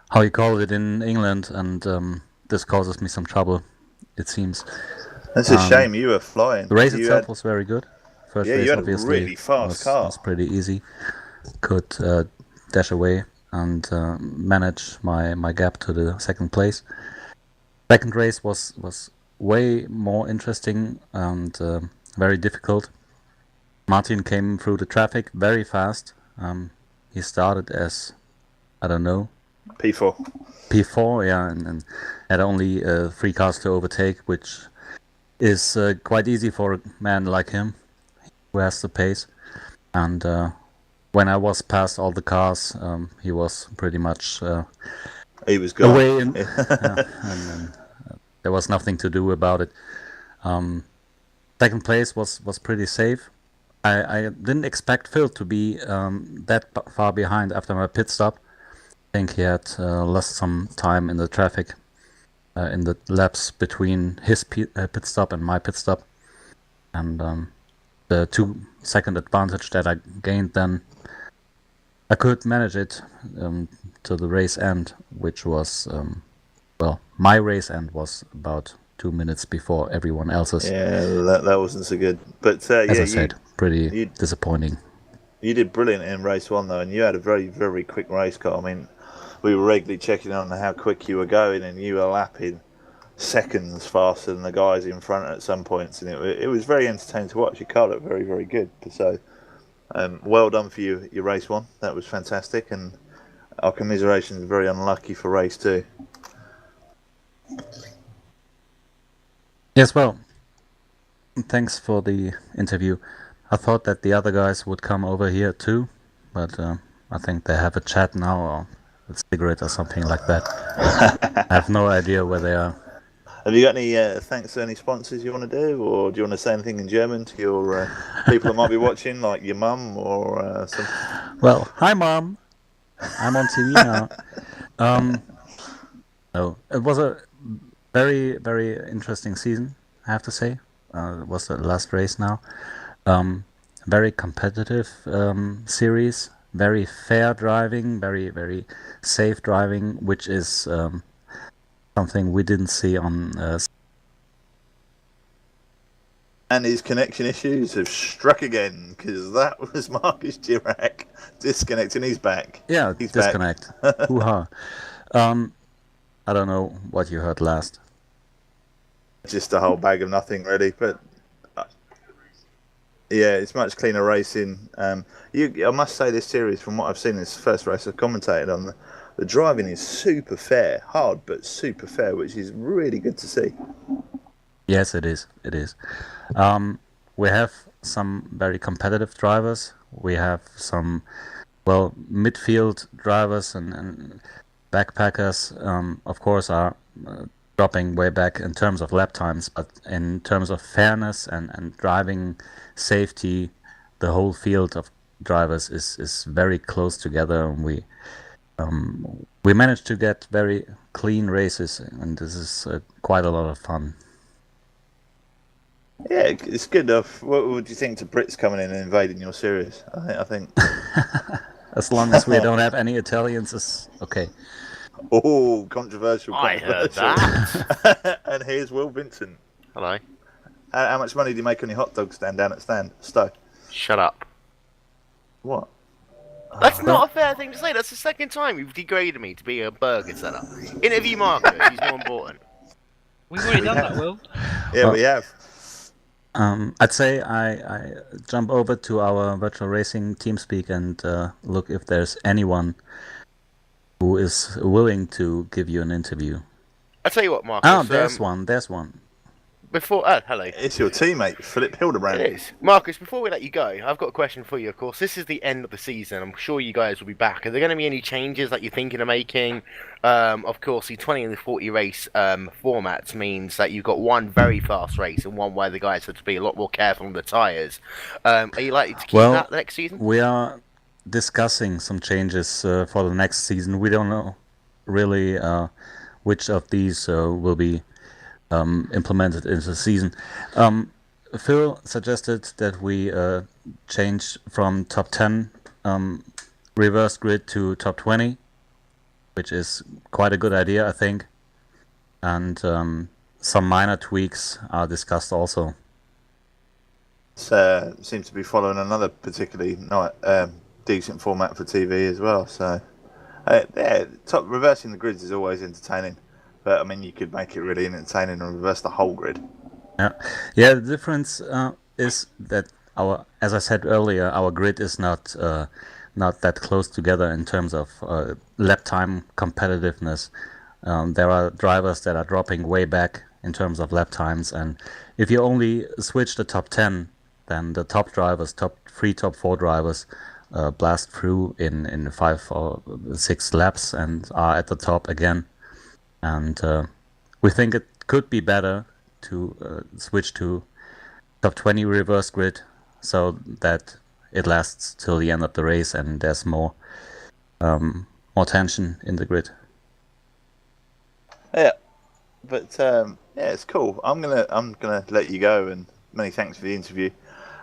how you call it in England, and this causes me some trouble, it seems. That's a shame, you were flying. The race itself was very good. First race, you had obviously, a really fast car. Was pretty easy. Could dash away and manage my gap to the 2nd place. Second race was way more interesting and very difficult. Martin came through the traffic very fast. He started as, I don't know, P4, yeah, and had only 3 cars to overtake, which is quite easy for a man like him who has the pace. And when I was past all the cars, he was pretty much he was gone. Away, and there was nothing to do about it. 2nd place was pretty safe. I didn't expect Phil to be that far behind after my pit stop. I think he had lost some time in the traffic in the laps between his pit stop and my pit stop. And the 2-second advantage that I gained then, I could manage it to the race end, which was, my race end was about 2 minutes before everyone else's. Yeah, that wasn't so good. But as I said, pretty disappointing. You did brilliant in race 1 though, and you had a very, very quick race car. I mean, we were regularly checking on how quick you were going, and you were lapping seconds faster than the guys in front at some points, and it was very entertaining to watch. Your car looked very, very good. So, well done for you, your race 1. That was fantastic, and our commiserations are very unlucky for race 2. Yes, well, thanks for the interview. I thought that the other guys would come over here too, but I think they have a chat now or a cigarette or something like that. I have no idea where they are. Have you got any thanks to any sponsors you want to do, or do you want to say anything in German to your people that might be watching, like your mum or something? Well, hi mom, I'm on TV now. No, it was a very, very interesting season, I have to say. It was the last race now. Very competitive series, very fair driving, very, very safe driving, which is something we didn't see on. And his connection issues have struck again, because that was Marcus Chirac disconnecting. He's back. Yeah, He's disconnect. Hoo-ha. I don't know what you heard last. Just a whole bag of nothing, really. But yeah, it's much cleaner racing. I must say, this series, from what I've seen, this first race I've commentated on, the driving is super fair, hard but super fair, which is really good to see. Yes, it is. It is. We have some very competitive drivers. We have some, well, midfield drivers and backpackers. Of course, are dropping way back in terms of lap times, but in terms of fairness and driving safety, the whole field of drivers is very close together, and we managed to get very clean races, and this is quite a lot of fun. Yeah, it's good enough. What would you think to Brits coming in and invading your series? I think. As long as we don't have any Italians, it's okay. Oh, controversial. I heard that. And here's Will Vincent. Hello. How much money do you make on your hot dog stand down at Stowe? Shut up. What? That's not a fair thing to say. That's the second time you've degraded me to be a burger seller. Interview Marcus. He's more important. We've already done that, Will. Yeah, we have. I'd say I jump over to our virtual racing TeamSpeak and look if there's anyone who is willing to give you an interview. I'll tell you what, Marcus. Oh, there's one. There's one. Hello. It's your teammate, Philip Hildebrand. It is. Marcus, before we let you go, I've got a question for you, of course. This is the end of the season. I'm sure you guys will be back. Are there going to be any changes that you're thinking of making? Of course, the 20 and the 40 race formats means that you've got one very fast race and one where the guys have to be a lot more careful on the tyres. Are you likely to keep that next season? We are discussing some changes for the next season. We don't know really which of these will be implemented into the season. Phil suggested that we change from top 10 reverse grid to top 20, which is quite a good idea, I think. And some minor tweaks are discussed also. Seems to be following another particularly decent format for TV as well. So, reversing the grids is always entertaining. But I mean, you could make it really entertaining and reverse the whole grid. Yeah. The difference is that as I said earlier, our grid is not that close together in terms of lap time competitiveness. There are drivers that are dropping way back in terms of lap times, and if you only switch the top 10, then the top drivers, top 3, top 4 drivers, blast through in 5 or 6 laps and are at the top again. And we think it could be better to switch to top 20 reverse grid so that it lasts till the end of the race and there's more tension in the grid. Yeah, but it's cool. I'm gonna let you go, and many thanks for the interview.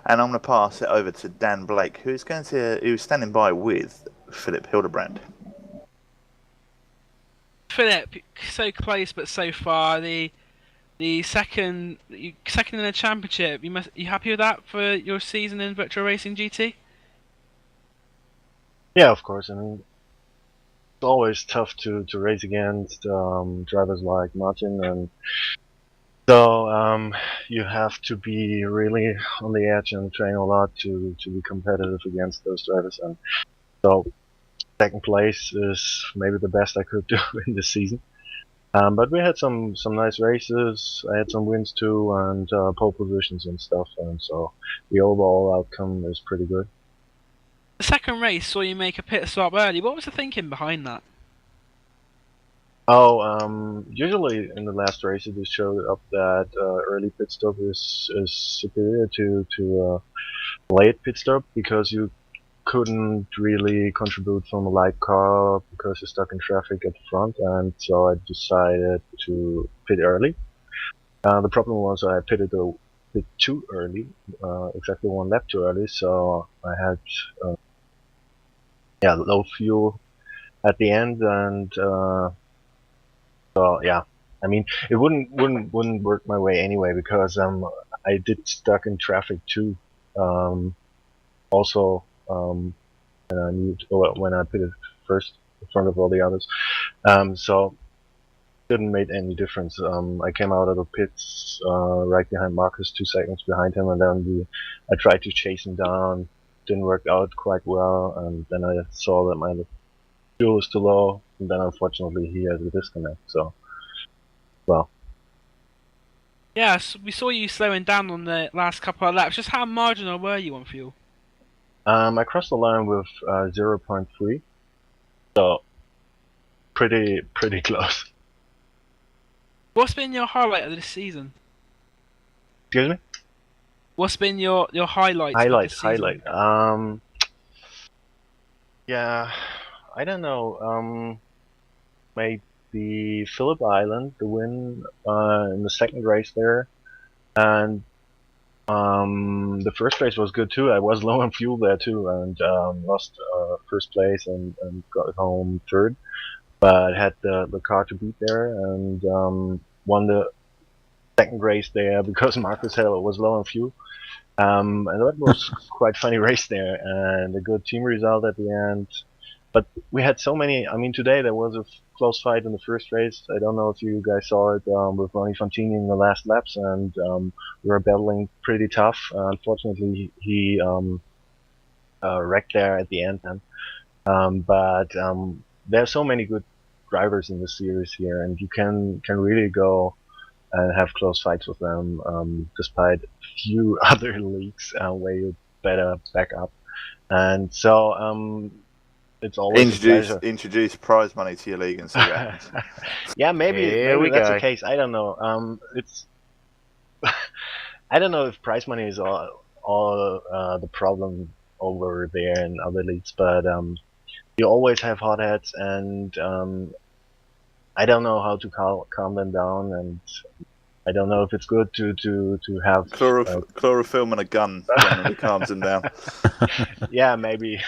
And I'm gonna pass it over to Dan Blake, who's standing by with Philip Hildebrand. Philip, so close but so far. The second in the championship. You happy with that for your season in virtual racing GT? Yeah, of course. I mean, it's always tough to race against drivers like Martin, and so you have to be really on the edge and train a lot to be competitive against those drivers. And so second place is maybe the best I could do in this season. But we had some nice races. I had some wins too, and pole positions and stuff. And so the overall outcome is pretty good. The second race saw you make a pit stop early. What was the thinking behind that? Oh, usually in the last race it just showed up that early pit stop is superior to late pit stop because you couldn't really contribute from a light car because you're stuck in traffic at the front, and so I decided to pit early. The problem was I pitted a bit too early, exactly one lap too early, so I had low fuel at the end, and so yeah, I mean it wouldn't work my way anyway because I did stuck in traffic too. Also, when I pitted first in front of all the others, so didn't make any difference. I came out of the pits right behind Marcus, 2 seconds behind him, and then I tried to chase him down. Didn't work out quite well, and then I saw that my fuel was too low, and then unfortunately he has a disconnect. So, well, Yes, we saw you slowing down on the last couple of laps. Just how marginal were you on fuel? I crossed the line with 0.3, so pretty close. What's been your highlight of this season? Excuse me? What's been your highlight of this season? Highlight. Yeah, I don't know. Maybe Phillip Island, the win in the second race there, and the first race was good too. I was low on fuel there too, and lost first place and got home third, but had the car to beat there and won the second race there because Marcus was low on fuel. And that was quite funny race there, and a good team result at the end. But we had so many. I mean, today there was a close fight in the first race. I don't know if you guys saw it with Ronnie Fontini in the last laps, and we were battling pretty tough. Unfortunately, he wrecked there at the end. Then, but there are so many good drivers in the series here, and you can really go and have close fights with them, despite few other leagues where you better back up. And so it's always a pleasure. Introduce prize money to your league and see what happens. Yeah, maybe that's the case. I don't know. It's I don't know if prize money is all the problem over there in other leagues, but you always have hotheads, and I don't know how to calm them down, and I don't know if it's good to have chlorophyll and a gun generally calms them down. Yeah, maybe.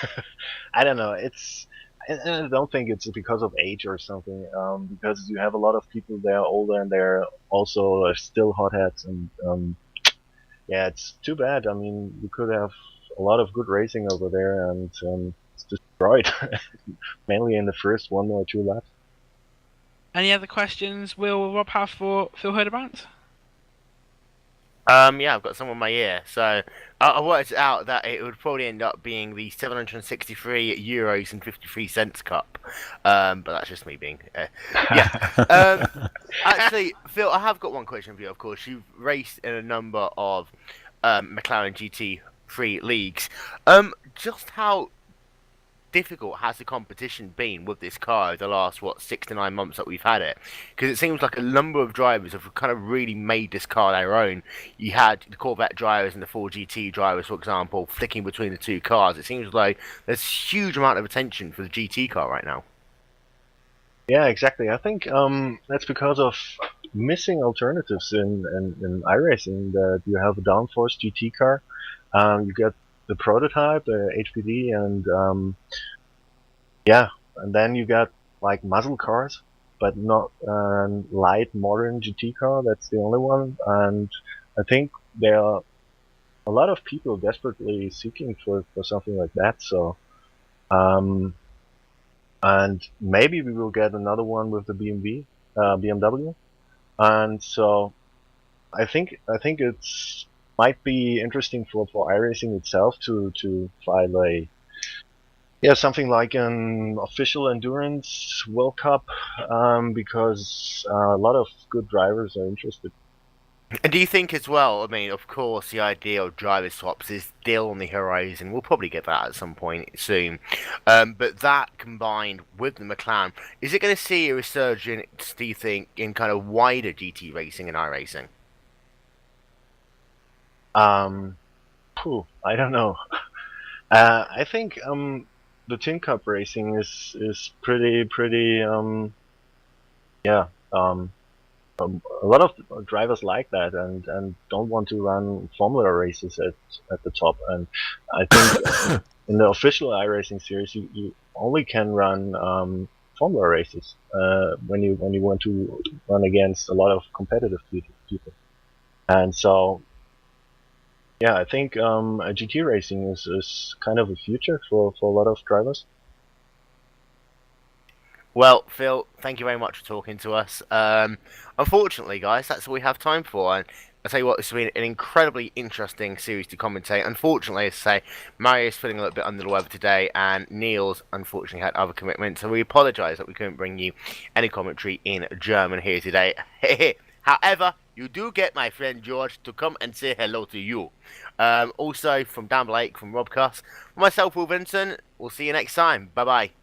I don't know. And I don't think it's because of age or something. Because you have a lot of people there older and they're also still hotheads, and yeah, it's too bad. I mean, you could have a lot of good racing over there, and it's destroyed, mainly in the first 1 or 2 laps. Any other questions will Rob have for Phil Herdebrandt? Yeah, I've got some on my ear. So I worked out that it would probably end up being the €763 and 53 cents cup. But that's just me being, yeah. Actually, Phil, I have got one question for you. Of course, you've raced in a number of McLaren GT3 leagues. Just how difficult has the competition been with this car the last 6 to 9 months that we've had it? Because it seems like a number of drivers have kind of really made this car their own. You had the Corvette drivers and the 4GT drivers, for example, flicking between the two cars. It seems like there's a huge amount of attention for the GT car right now. Yeah, exactly. I think that's because of missing alternatives in iRacing. That you have a downforce GT car, you get the prototype, HPD, and yeah, and then you got like muscle cars, but not light modern GT car. That's the only one, and I think there are a lot of people desperately seeking for something like that. So, and maybe we will get another one with the BMW, and so I think it's might be interesting for iRacing itself to file Yeah, something like an official endurance World Cup, because a lot of good drivers are interested. And do you think as well, I mean, of course, the idea of driver swaps is still on the horizon. We'll probably get that at some point soon. But that combined with the McLaren, is it going to see a resurgence, do you think, in kind of wider GT racing and iRacing? I don't know. I think the Tin Cup racing is pretty yeah a lot of drivers like that and don't want to run Formula races at the top. And I think in the official iRacing series, you only can run Formula races when you want to run against a lot of competitive people. And so yeah, I think GT racing is kind of a future for a lot of drivers. Well, Phil, thank you very much for talking to us. Unfortunately, guys, that's all we have time for. And I tell you what, this has been an incredibly interesting series to commentate. Unfortunately, as I say, Mario's feeling a little bit under the weather today, and Niels unfortunately had other commitments. So we apologise that we couldn't bring you any commentary in German here today. However, you do get my friend George to come and say hello to you. Also, from down Blake, from Robcast, myself, Will Vincent. We'll see you next time. Bye bye.